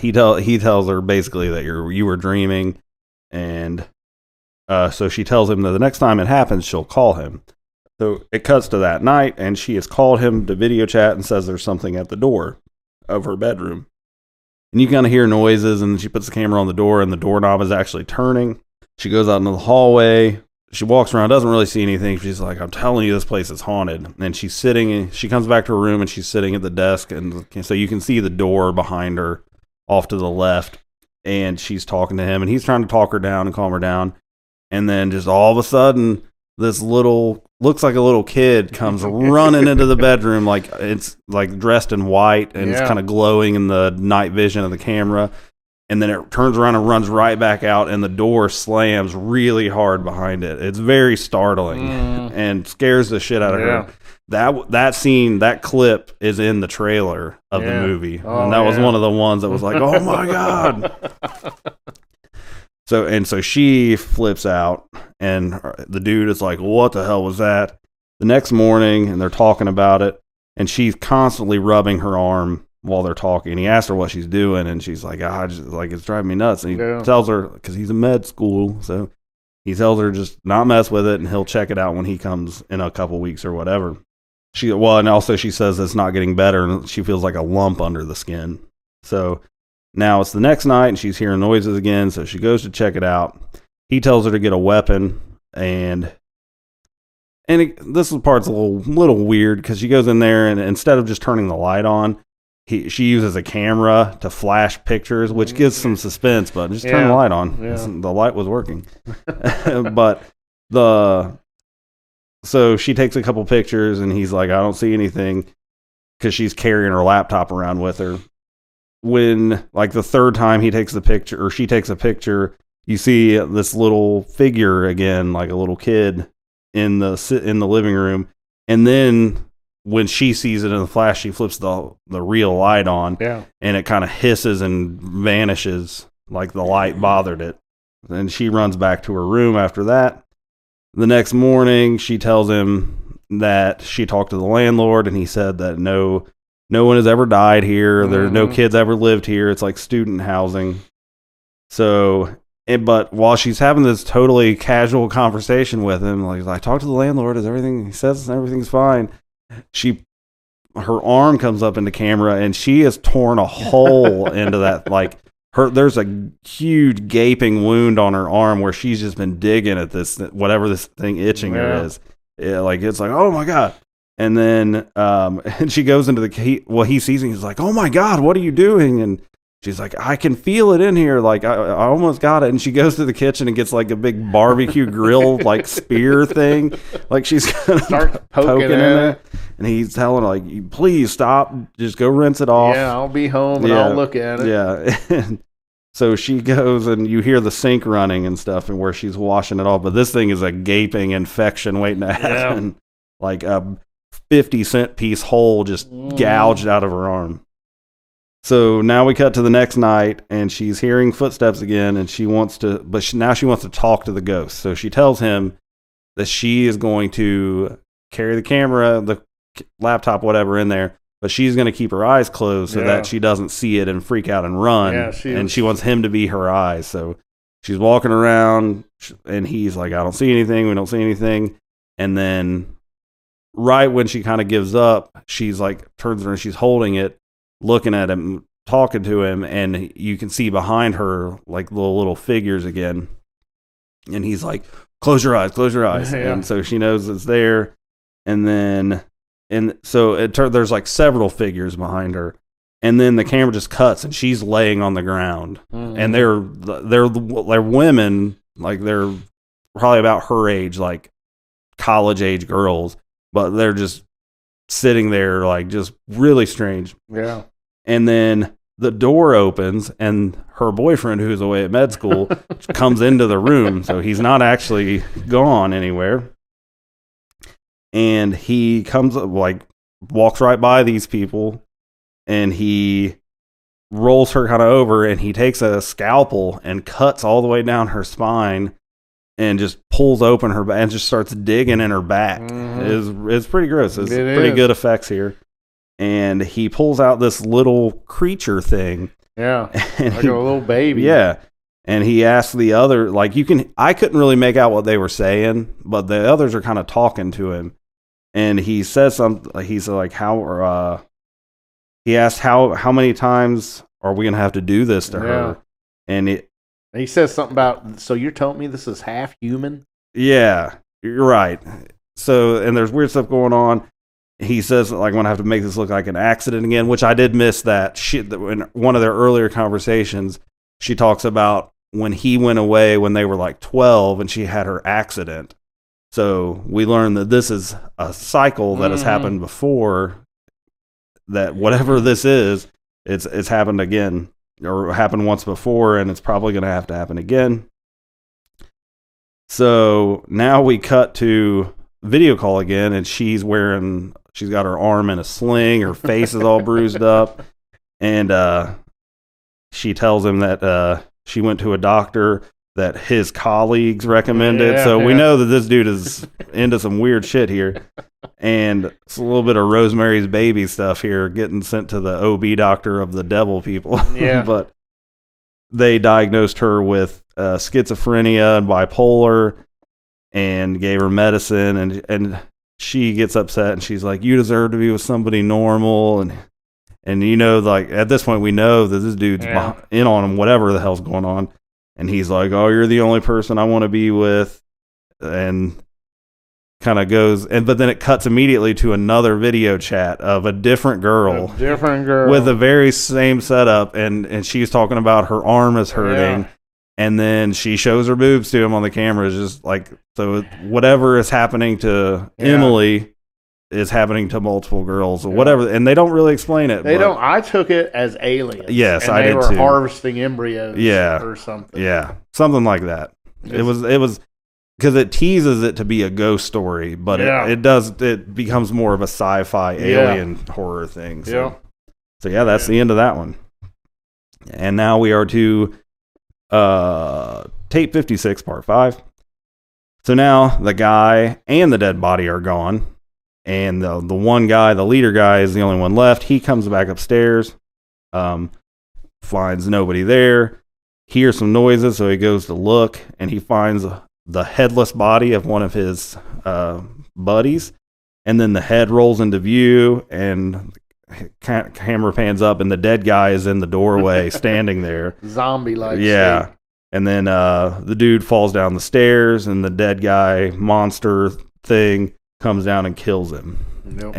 He tells her basically that you were dreaming. And so she tells him that the next time it happens, she'll call him. So it cuts to that night, and she has called him to video chat and says there's something at the door of her bedroom. And you kind of hear noises, and she puts the camera on the door, and the doorknob is actually turning. She goes out into the hallway. She walks around, doesn't really see anything. She's like, I'm telling you, this place is haunted. And she's sitting, she comes back to her room, and she's sitting at the desk, and so you can see the door behind her off to the left, and she's talking to him, and he's trying to talk her down and calm her down. And then just all of a sudden, this looks like a little kid comes running into the bedroom, like it's like dressed in white and it's kind of glowing in the night vision of the camera. And then it turns around and runs right back out, and the door slams really hard behind it. It's very startling and scares the shit out of her. That scene, that clip is in the trailer of the movie. And that was one of the ones that was like, oh my God. So she flips out, and the dude is like, what the hell was that? The next morning, and they're talking about it, and she's constantly rubbing her arm while they're talking. He asks her what she's doing, and she's like, it's driving me nuts. And he tells her, because he's in med school, so he tells her just not mess with it, and he'll check it out when he comes in a couple weeks or whatever. And also she says it's not getting better, and she feels like a lump under the skin. So now it's the next night, and she's hearing noises again, so she goes to check it out. He tells her to get a weapon, and this part's a little weird, because she goes in there, and instead of just turning the light on, she uses a camera to flash pictures, which gives some suspense, but just turn the light on. The light was working. So she takes a couple pictures, and he's like, I don't see anything, because she's carrying her laptop around with her. When, like, the third time he takes the picture, or she takes a picture, you see this little figure again, like a little kid in the living room. And then when she sees it in the flash, she flips the real light on, and it kind of hisses and vanishes like the light bothered it. Then she runs back to her room after that. The next morning, she tells him that she talked to the landlord, and he said that no one has ever died here. There's no kids ever lived here. It's like student housing. So, but while she's having this totally casual conversation with him, like, I talked to the landlord, he says everything's fine. Her arm comes up into camera, and she has torn a hole into that, like, there's a huge gaping wound on her arm where she's just been digging at this, whatever this thing itching her is. It's like, oh my God. And then and she goes into he sees it, he's like, oh my God, what are you doing? And she's like, I can feel it in here. Like, I almost got it. And she goes to the kitchen and gets like a big barbecue grill, like spear thing. Like she's going to start poking in it. And he's telling her, like, please stop. Just go rinse it off. Yeah, I'll be home and I'll look at it. Yeah. And so she goes, and you hear the sink running and stuff, and where she's washing it off. But this thing is a gaping infection waiting to happen. Like a 50-cent piece hole just gouged out of her arm. So now we cut to the next night, and she's hearing footsteps again, and she wants to talk to the ghost. So she tells him that she is going to carry the camera, the laptop, whatever, in there, but she's going to keep her eyes closed so that she doesn't see it and freak out and run. And she wants him to be her eyes. So she's walking around, and he's like, I don't see anything. We don't see anything. And then right when she kind of gives up, she's like, turns around, she's holding it, looking at him, talking to him, and you can see behind her like the little figures again. And he's like, close your eyes, close your eyes. And so she knows it's there. And so there's like several figures behind her. And then the camera just cuts, and she's laying on the ground. And they're women, like they're probably about her age, like college age girls, but they're just sitting there, like, just really strange. Yeah. And then the door opens and her boyfriend, who's away at med school, comes into the room. So he's not actually gone anywhere. And he comes like walks right by these people, and he rolls her kind of over, and he takes a scalpel and cuts all the way down her spine and just pulls open her back and just starts digging in her back. It's pretty gross. It's pretty good effects here. And he pulls out this little creature thing. Yeah. Like a little baby. Yeah. And he asks the other, like, I couldn't really make out what they were saying, but the others are kind of talking to him. And he says something, he's like, he asked how many times are we going to have to do this to her? And he says something about, so you're telling me this is half human? Yeah, you're right. So, and there's weird stuff going on. He says, like, I'm going to have to make this look like an accident again, which I did miss that shit. In one of their earlier conversations, she talks about when he went away when they were like 12 and she had her accident. So we learned that this is a cycle that has happened before, that whatever this is, it's happened again, or happened once before, and it's probably going to have to happen again. So now we cut to video call again, and she's got her arm in a sling, her face is all bruised up, and she tells him that she went to a doctor that his colleagues recommended. We know that this dude is into some weird shit here. And it's a little bit of Rosemary's Baby stuff here, getting sent to the OB doctor of the devil people. Yeah. But they diagnosed her with schizophrenia and bipolar and gave her medicine. And she gets upset and she's like, you deserve to be with somebody normal. And you know, like, at this point, we know that this dude's in on him, whatever the hell's going on. And he's like, oh, you're the only person I want to be with. And kind of goes, but then it cuts immediately to another video chat of a different girl. With the very same setup. And she's talking about her arm is hurting. Yeah. And then she shows her boobs to him on the camera. It's just like, so whatever is happening to Emily is happening to multiple girls or whatever. And they don't really explain it. I took it as aliens. Yes, I did too. They were harvesting embryos or something. Yeah, something like that. It was because it teases it to be a ghost story, but it becomes more of a sci-fi alien horror thing. So that's the end of that one. And now we are to tape 56, part 5. So now the guy and the dead body are gone. And the one guy, the leader guy, is the only one left. He comes back upstairs, finds nobody there, hears some noises, so he goes to look, and he finds the headless body of one of his buddies. And then the head rolls into view, and camera pans up, and the dead guy is in the doorway standing there. Zombie-like. Yeah. State. And then the dude falls down the stairs, and the dead guy, monster thing, comes down and kills him. Nope.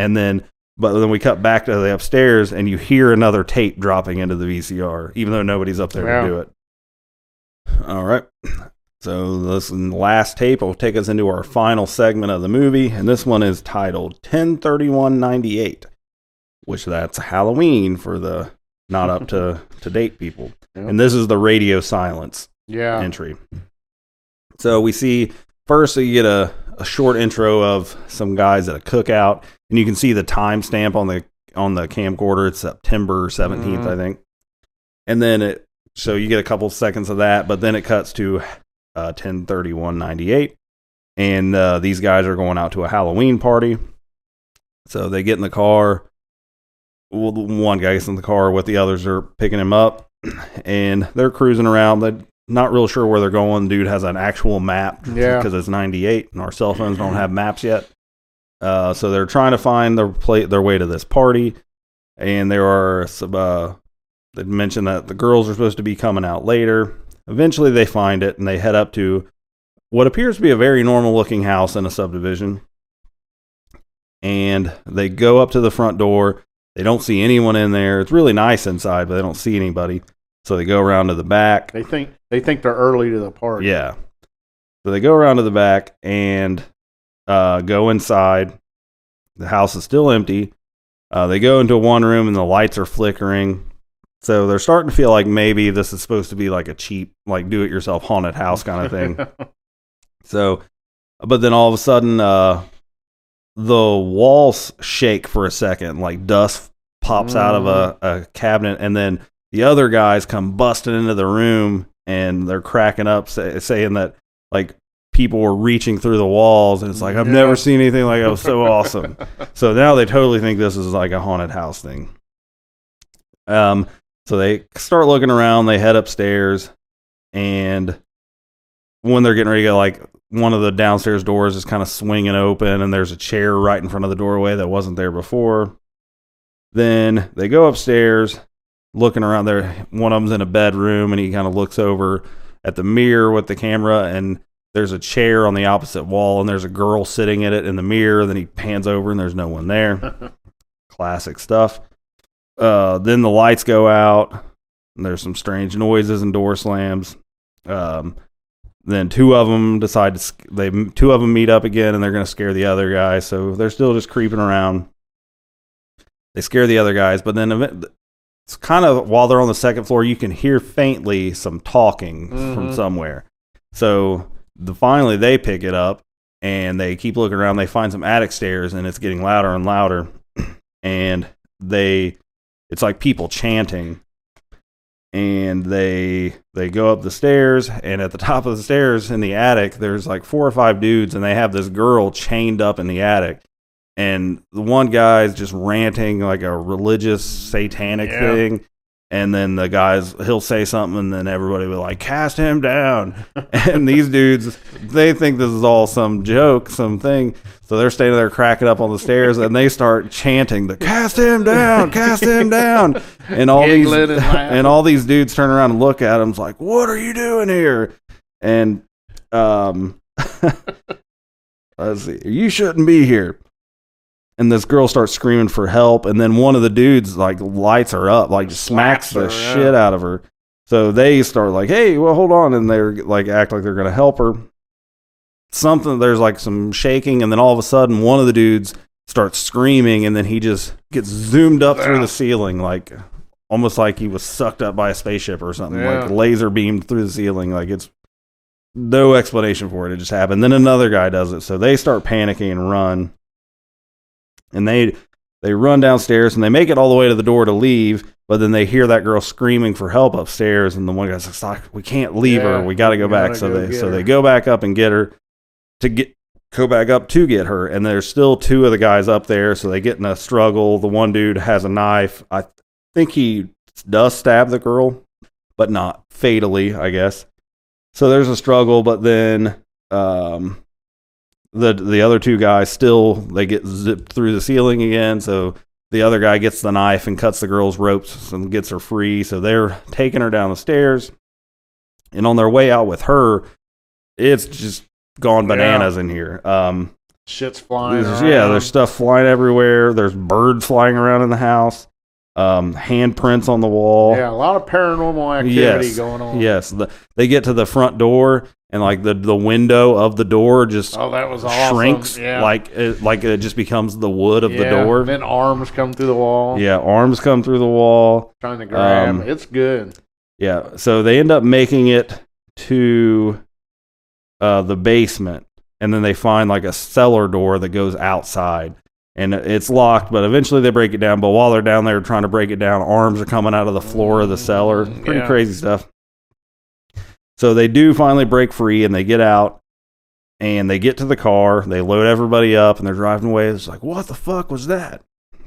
But then we cut back to the upstairs, and you hear another tape dropping into the VCR, even though nobody's up there to do it. All right. So this last tape will take us into our final segment of the movie, and this one is titled 10/31/98, which that's Halloween for the not up to date people. Yep. And this is the radio silence entry. So we see first, you get a short intro of some guys at a cookout, and you can see the timestamp on the camcorder. It's September 17th, I think. And then so you get a couple seconds of that, but then it cuts to 10/31/98, and these guys are going out to a Halloween party. So they get in the car. Well, one guy gets in the car with the others are picking him up, and they're cruising around. They're not real sure where they're going. Dude has an actual map because it's 98, and our cell phones don't have maps yet. So they're trying to find their way to this party, and there are some. They mentioned that the girls are supposed to be coming out later. Eventually, they find it, and they head up to what appears to be a very normal-looking house in a subdivision. And they go up to the front door. They don't see anyone in there. It's really nice inside, but they don't see anybody. So they go around to the back. They think they're early to the party. Yeah. So they go around to the back and go inside. The house is still empty. They go into one room, and the lights are flickering. So they're starting to feel like maybe this is supposed to be like a cheap, like do-it-yourself haunted house kind of thing. So, but then all of a sudden, the walls shake for a second, like dust pops out of a cabinet, and then the other guys come busting into the room, and they're cracking up, saying that like people were reaching through the walls, and it's like, I've never seen anything like that. It was so awesome. So now they totally think this is like a haunted house thing. So they start looking around, they head upstairs, and when they're getting ready to go, like, one of the downstairs doors is kind of swinging open, and there's a chair right in front of the doorway that wasn't there before. Then they go upstairs, looking around there. One of them's in a bedroom, and he kind of looks over at the mirror with the camera, and there's a chair on the opposite wall, and there's a girl sitting in it in the mirror. Then he pans over, and there's no one there. Classic stuff. Then the lights go out, and there's some strange noises and door slams. Then two of them meet up again, and they're going to scare the other guy. So they're still just creeping around. They scare the other guys, but then it's kind of, while they're on the second floor, you can hear faintly some talking from somewhere. So finally they pick it up, and they keep looking around. They find some attic stairs, and it's getting louder and louder. And it's like people chanting. And they go up the stairs, and at the top of the stairs in the attic, there's like 4 or 5 dudes, and they have this girl chained up in the attic. And the one guy's just ranting like a religious satanic thing. And then the guys, he'll say something, and then everybody will like, cast him down. And these dudes, they think this is all some joke, something. So they're standing there cracking up on the stairs, and they start chanting, the cast him down, cast him down. And all these dudes turn around and look at him, it's like, what are you doing here? And let's see, you shouldn't be here. And this girl starts screaming for help, and then one of the dudes like lights her up, like smacks the shit out of her. So they start like, hey, well, hold on, and they're like act like they're gonna help her. There's like some shaking, and then all of a sudden one of the dudes starts screaming, and then he just gets zoomed up through the ceiling, like almost like he was sucked up by a spaceship or something, like laser beamed through the ceiling. Like, it's no explanation for it. It just happened. Then another guy does it. So they start panicking and run. And they run downstairs, and they make it all the way to the door to leave, but then they hear that girl screaming for help upstairs, and the one guy's like, we can't leave her. We got to go back. So they go back up and get her go back up to get her. And there's still 2 of the guys up there. So they get in a struggle. The one dude has a knife. I think he does stab the girl, but not fatally, I guess. So there's a struggle, but then, the other 2 guys they get zipped through the ceiling again. So the other guy gets the knife and cuts the girl's ropes and gets her free. So they're taking her down the stairs, and on their way out with her, it's just gone bananas in here. Shit's flying around. There's stuff flying everywhere. There's birds flying around in the house. Handprints on the wall. Yeah, a lot of paranormal activity going on. Yes, they get to the front door, and like the window of the door just that was awesome. Shrinks, like it just becomes the wood of the door. Then arms come through the wall. Yeah, arms come through the wall. Trying to grab. It's good. Yeah, so they end up making it to the basement, and then they find like a cellar door that goes outside. And it's locked, but eventually they break it down. But while they're down there trying to break it down, arms are coming out of the floor of the cellar. Pretty crazy stuff. So they do finally break free, and they get out, and they get to the car. They load everybody up, and they're driving away. It's like, what the fuck was that?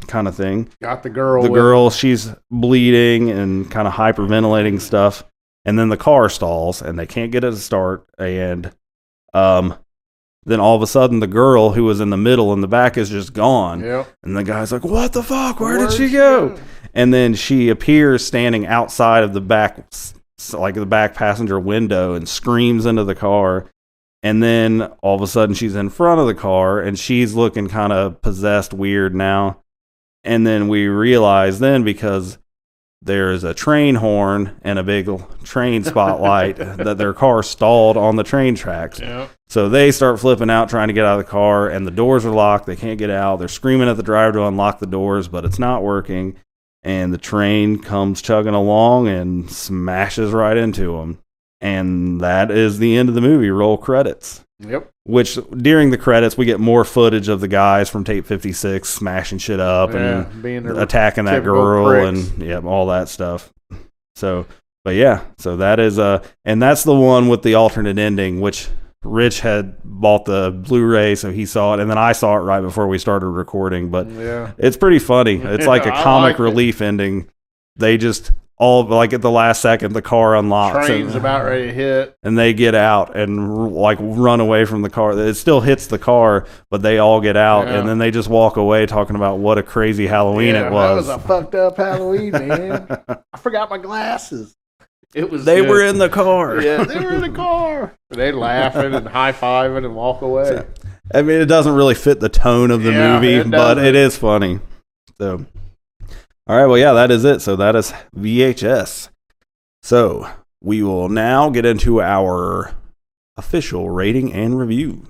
Kind of thing. Got the girl. The girl, she's bleeding and kind of hyperventilating stuff. And then the car stalls, and they can't get it to start. And then all of a sudden, the girl who was in the middle in the back is just gone. Yep. And the guy's like, what the fuck? Where did she go? And then she appears standing outside of the back, like the back passenger window, and screams into the car. And then all of a sudden, she's in front of the car, and she's looking kind of possessed weird now. And then we realize then, because there's a train horn and a big train spotlight, that their car stalled on the train tracks. Yep. So they start flipping out, trying to get out of the car, and the doors are locked. They can't get out. They're screaming at the driver to unlock the doors, but it's not working. and the train comes chugging along and smashes right into them. And that is the end of the movie. Roll credits. Yep. Which, during the credits, we get more footage of the guys from Tape 56 smashing shit up and being attacking that typical girl pricks. and all that stuff. So, but yeah, so that is and that's the one with the alternate ending, which Rich had bought the Blu-ray, so he saw it, and then I saw it right before we started recording. But it's pretty funny. It's like a comic relief ending. They just all like at the last second, the car unlocks. Train's about ready to hit, and they get out and like run away from the car. It still hits the car, but they all get out, and then they just walk away talking about what a crazy Halloween it was. That was a fucked up Halloween, man. I forgot my glasses. It was. They good. were in the car. Yeah, they were in the car. They laughing and high fiving and walk away. I mean, it doesn't really fit the tone of the movie, but it is funny. So, all right, well, yeah, that is it. So that is VHS. So we will now get into our official rating and review.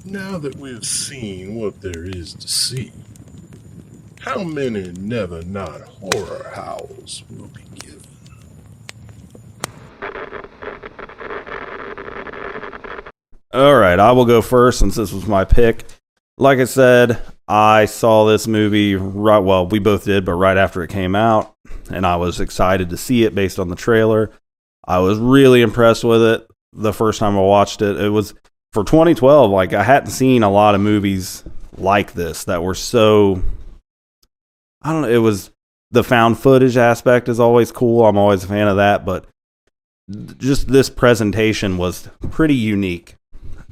Now that we've seen what there is to see, how many never not horror howls will be given? All right, I will go first since this was my pick. Like I said, I saw this movie we both did, but right after it came out, and I was excited to see it based on the trailer. I was really impressed with it the first time I watched it. It was for 2012, like I hadn't seen a lot of movies like this that were so, I don't know, it was, the found footage aspect is always cool. I'm always a fan of that, but just this presentation was pretty unique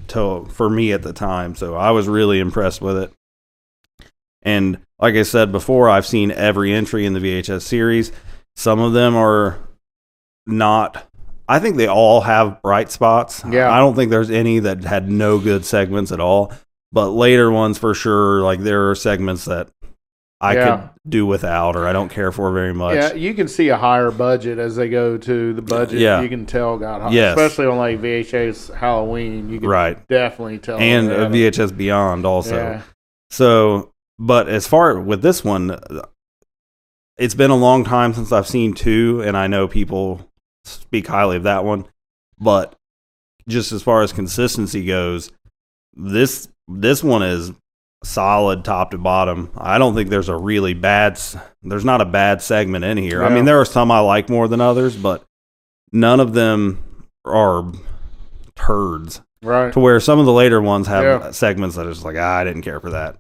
for me at the time. So I was really impressed with it. And like I said before, I've seen every entry in the VHS series. Some of them are not, I think they all have bright spots. Yeah. I don't think there's any that had no good segments at all. But later ones for sure, like there are segments that I could do without or I don't care for very much. Yeah, you can see a higher budget as they go to the budget. Yeah. You can tell got high. Yes. Especially on like VHS Halloween. You can definitely tell. And VHS Beyond also. Yeah. So, but as far with this one, it's been a long time since I've seen 2, and I know people speak highly of that one. But just as far as consistency goes, this one is solid top to bottom. I don't think there's there's not a bad segment in here. I mean, there are some I like more than others, but none of them are turds. Right. To where some of the later ones have segments that are just like, I didn't care for that.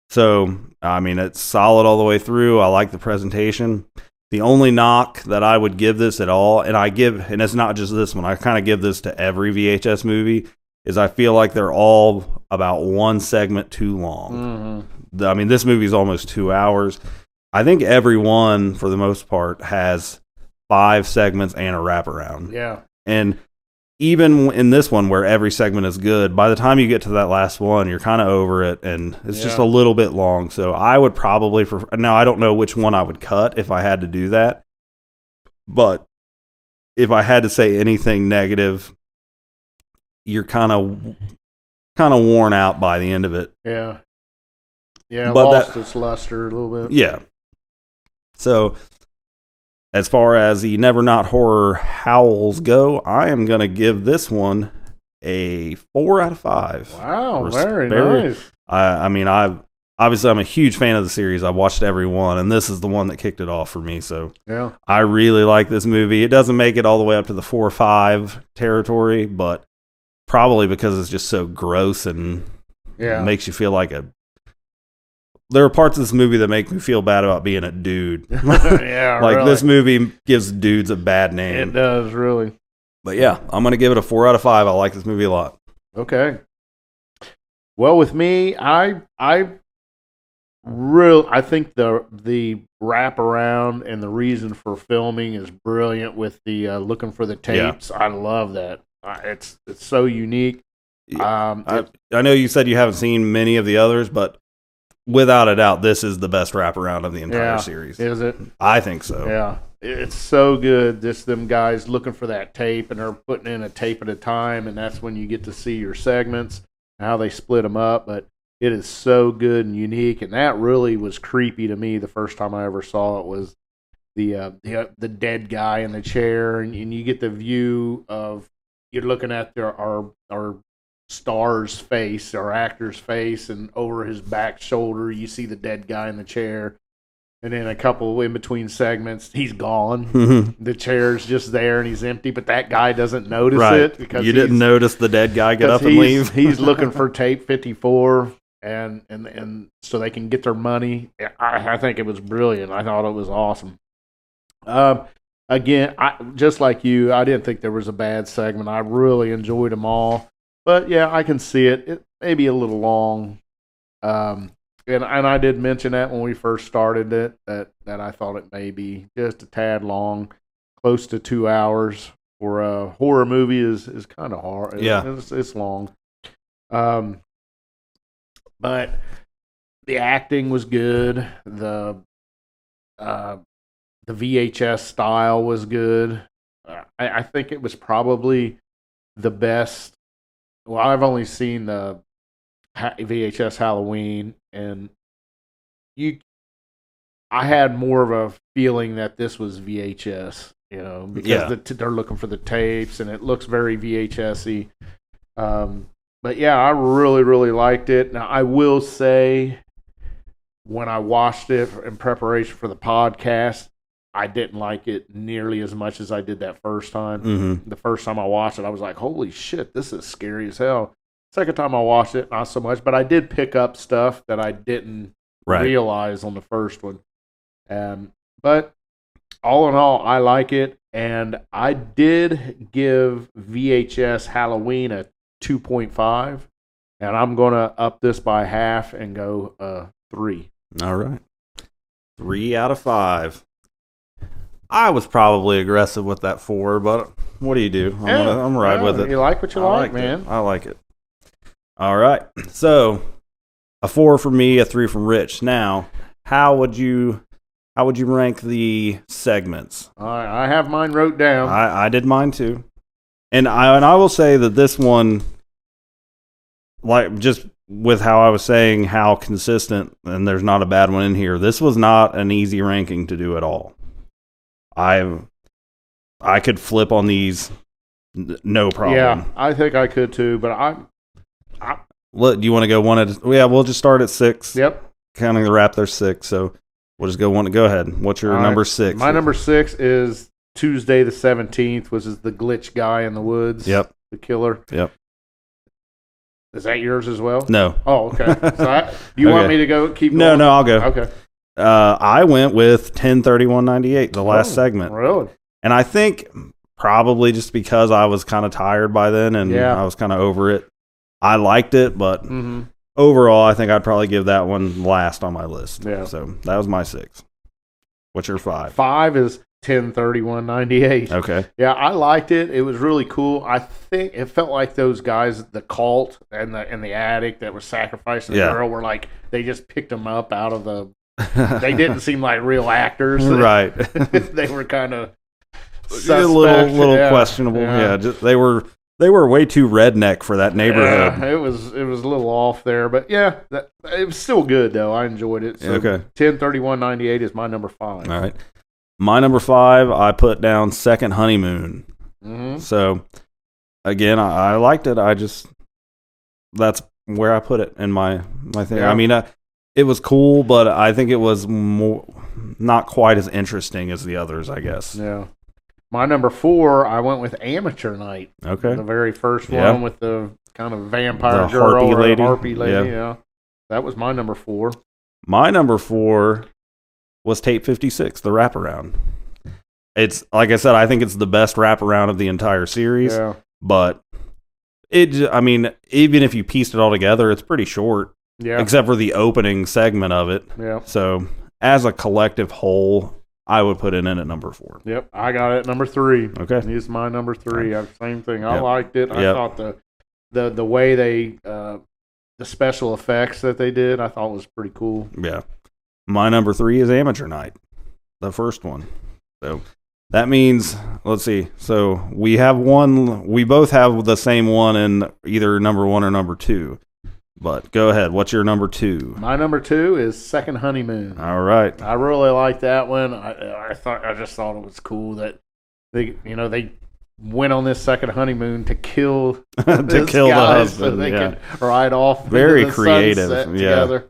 So, I mean, it's solid all the way through. I like the presentation. The only knock that I would give this at all, and it's not just this one, I kind of give this to every VHS movie, is I feel like they're all about one segment too long. Mm-hmm. I mean, this movie is almost 2 hours. I think every one, for the most part, has 5 segments and a wraparound. Yeah. And even in this one, where every segment is good, by the time you get to that last one, you're kind of over it, and it's just a little bit long. So I would probably now I don't know which one I would cut if I had to do that, but if I had to say anything negative, you're kind of worn out by the end of it. Yeah. Yeah, but lost its luster a little bit. Yeah. So, as far as the Never Not Horror howls go, I am going to give this one a 4 out of 5. Wow, very nice. I mean, I'm a huge fan of the series. I've watched every one, and this is the one that kicked it off for me. So, yeah, I really like this movie. It doesn't make it all the way up to the 4 or 5 territory, but probably because it's just so gross and makes you feel like there are parts of this movie that make me feel bad about being a dude. Yeah, like really. this movie gives dudes a bad name. It does, really. But yeah, I'm going to give it a 4 out of 5. I like this movie a lot. Okay. Well, with me, I think the wraparound and the reason for filming is brilliant with the looking for the tapes. Yeah. I love that. It's so unique. I know you said you haven't seen many of the others, but without a doubt, this is the best wraparound of the entire series. Is it? I think so. Yeah. It's so good. Them guys looking for that tape, and they're putting in a tape at a time, and that's when you get to see your segments and how they split them up. But It is so good and unique, and that really was creepy to me the first time I ever saw it. Was the dead guy in the chair, and you get the view of you're looking at our star's face, our actor's face, and over his back shoulder you see the dead guy in the chair, and then a couple in between segments he's gone. The chair's just there and he's empty, but that guy doesn't notice it because you didn't notice the dead guy get up and leave. He's looking for tape 54. And so they can get their money. I think it was brilliant. I thought it was awesome. Again, just like you, I didn't think there was a bad segment. I really enjoyed them all. But yeah, I can see it. It may be a little long. And I did mention that when we first started it, that I thought it may be just a tad long, close to 2 hours for a horror movie is kind of hard. Yeah, it's long. But the acting was good. The VHS style was good. I think it was probably the best. Well, I've only seen the VHS Halloween, and I had more of a feeling that this was VHS, because they're looking for the tapes, and it looks very VHS-y. But yeah, I really, really liked it. Now, I will say, when I watched it in preparation for the podcast, I didn't like it nearly as much as I did that first time. Mm-hmm. The first time I watched it, I was like, holy shit, this is scary as hell. Second time I watched it, not so much, but I did pick up stuff that I didn't realize on the first one. But all in all, I like it, and I did give VHS Halloween a 2.5, and I'm going to up this by half and go 3. All right. 3 out of 5. I was probably aggressive with that 4, but what do you do? I'm right with it. You like what you like, man. I like it. All right. So, a 4 from me, a 3 from Rich. Now, how would you rank the segments? I have mine wrote down. I did mine too. And I will say that this one, like, just with how I was saying how consistent, and there's not a bad one in here, this was not an easy ranking to do at all. I could flip on these no problem. Yeah, I think I could too, but Look, do you want to go one at? Yeah, we'll just start at 6. Yep. Counting the wrap, there's 6, so we'll just go one. Go ahead. What's your number 6? My number 6 is Tuesday the 17th, which is the glitch guy in the woods. Yep. The killer. Yep. Is that yours as well? No. Oh, okay. So you want me to go keep going? No, I'll go. Okay. I went with 10/31/98, the last segment. Really? And I think probably just because I was kind of tired by then and I was kind of over it. I liked it, but overall, I think I'd probably give that one last on my list. Yeah. So that was my 6. What's your 5? 5 is 10/31/98. Okay. Yeah, I liked it. It was really cool. I think it felt like those guys, the cult and the addict that was sacrificing the girl, were like they just picked them up out of the. They didn't seem like real actors, right? They were kind of a little questionable. Yeah, just, they were way too redneck for that neighborhood. Yeah, it was a little off there, but yeah, it was still good though. I enjoyed it. So okay. 10/31/98 is my number 5. All right. My number 5, I put down Second Honeymoon. Mm-hmm. So, again, I liked it. That's where I put it in my thing. Yeah. I mean, it was cool, but I think it was not quite as interesting as the others, I guess. Yeah. My number 4, I went with Amateur Night. Okay. The very first one with the kind of vampire the girl harpy lady. Yeah. That was my number 4. My number 4 was Tape 56, the wraparound. It's, like I said, I think it's the best wraparound of the entire series. Yeah. But, even if you pieced it all together, it's pretty short. Yeah. Except for the opening segment of it. Yeah. So, as a collective whole, I would put it in at number 4. Yep. I got it at number 3. Okay. He's my number 3. Right. Same thing. I liked it. I thought the way they the special effects that they did, I thought was pretty cool. Yeah. My number 3 is Amateur Night, the first one. So that means, let's see. So we both have the same one in either number 1 or number 2. But go ahead. What's your number 2? My number 2 is Second Honeymoon. All right. I really like that one. I just thought it was cool that they went on this second honeymoon to kill To kill the husband. so they Yeah. could ride off Very into the creative. sunset Yeah. together.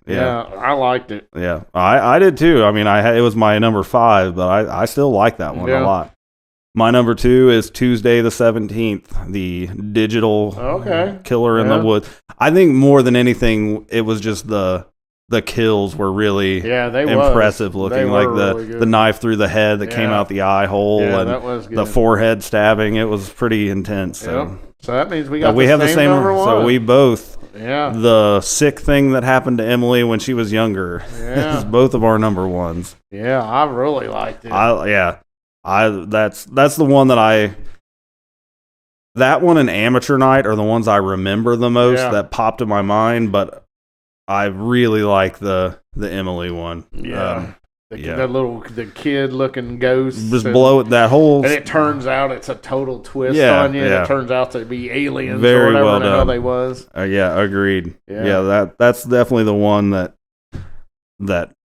Yeah. Yeah, I liked it. Yeah. I did too. I mean, it was my number 5, but I still like that one a Yeah. lot. My number 2 is Tuesday the 17th, the digital killer in the Yeah. woods. I think more than anything, it was just the kills were really impressive looking. They Like were really good. the knife through the head that came Yeah. out the eye hole Yeah, and that was good. the forehead stabbing. It was pretty intense. Yep. So, So that means we got we have the same. number one. So we both. Yeah. The sick thing that happened to Emily when she was younger Yeah. is both of our number 1s. Yeah, I really liked it. That's the one that one and Amateur Night are the ones I remember the most that popped in my mind, but I really like the Emily one. Yeah. The kid looking ghost. Just blow it that whole And it turns out it's a total twist Yeah, on you. yeah. It turns out to be aliens Very or whatever well the hell done. they was. yeah, agreed. Yeah. That's definitely the one that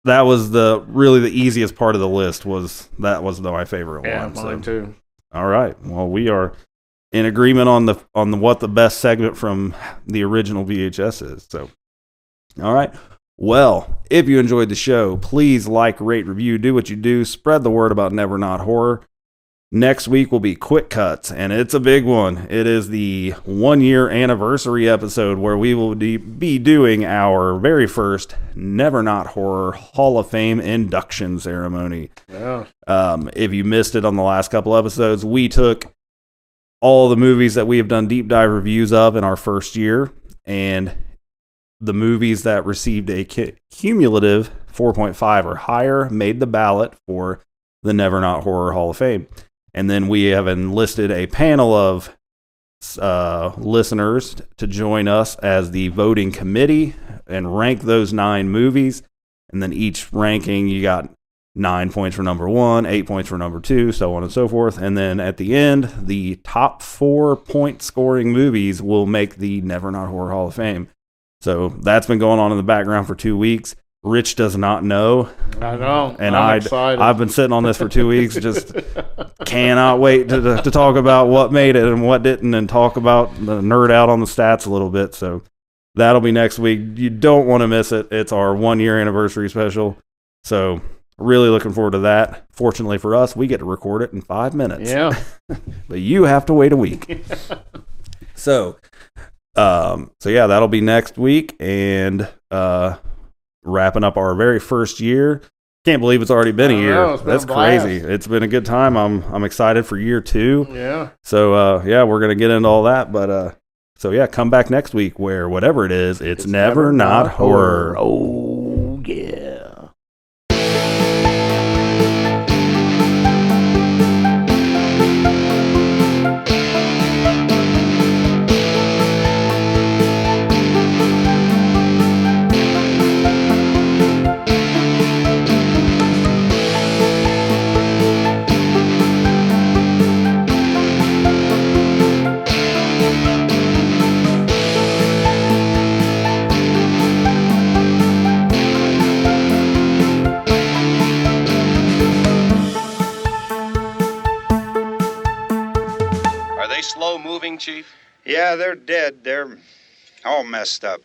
was really the easiest part of the list was my favorite Yeah, one. mine So. too. All right. Well, we are in agreement on what the best segment from the original VHS is. So, all right. Well, if you enjoyed the show, please like, rate, review, do what you do, spread the word about Never Not Horror. Next week will be Quick Cuts, and it's a big one. It is the 1-year anniversary episode where we will be doing our very first Never Not Horror Hall of Fame induction ceremony. Yeah. If you missed it on the last couple episodes, we took all the movies that we have done deep dive reviews of in our first year, and the movies that received a cumulative 4.5 or higher made the ballot for the Never Not Horror Hall of Fame. And then we have enlisted a panel of listeners to join us as the voting committee and rank those 9 movies. And then each ranking, you got 9 points for number 1, 8 points for number 2, so on and so forth. And then at the end, the top 4 point scoring movies will make the Never Not Horror Hall of Fame. So that's been going on in the background for 2 weeks. Rich does not know. I know. And I'm excited. I've been sitting on this for 2 weeks. Just cannot wait to talk about what made it and what didn't, and talk about the nerd out on the stats a little bit. So that'll be next week. You don't want to miss it. It's our 1-year anniversary special. So really looking forward to that. Fortunately for us, we get to record it in 5 minutes. Yeah. But you have to wait a week. So yeah, that'll be next week, and wrapping up our very first year. Can't believe it's already been a year. know, it's been That's a blast. crazy. It's been a good time. I'm excited for year 2. Yeah. So yeah, we're gonna get into all that, but so yeah, come back next week where whatever it is, it's never not horror. Oh yeah. Are they slow moving, Chief? Yeah, they're dead. They're all messed up.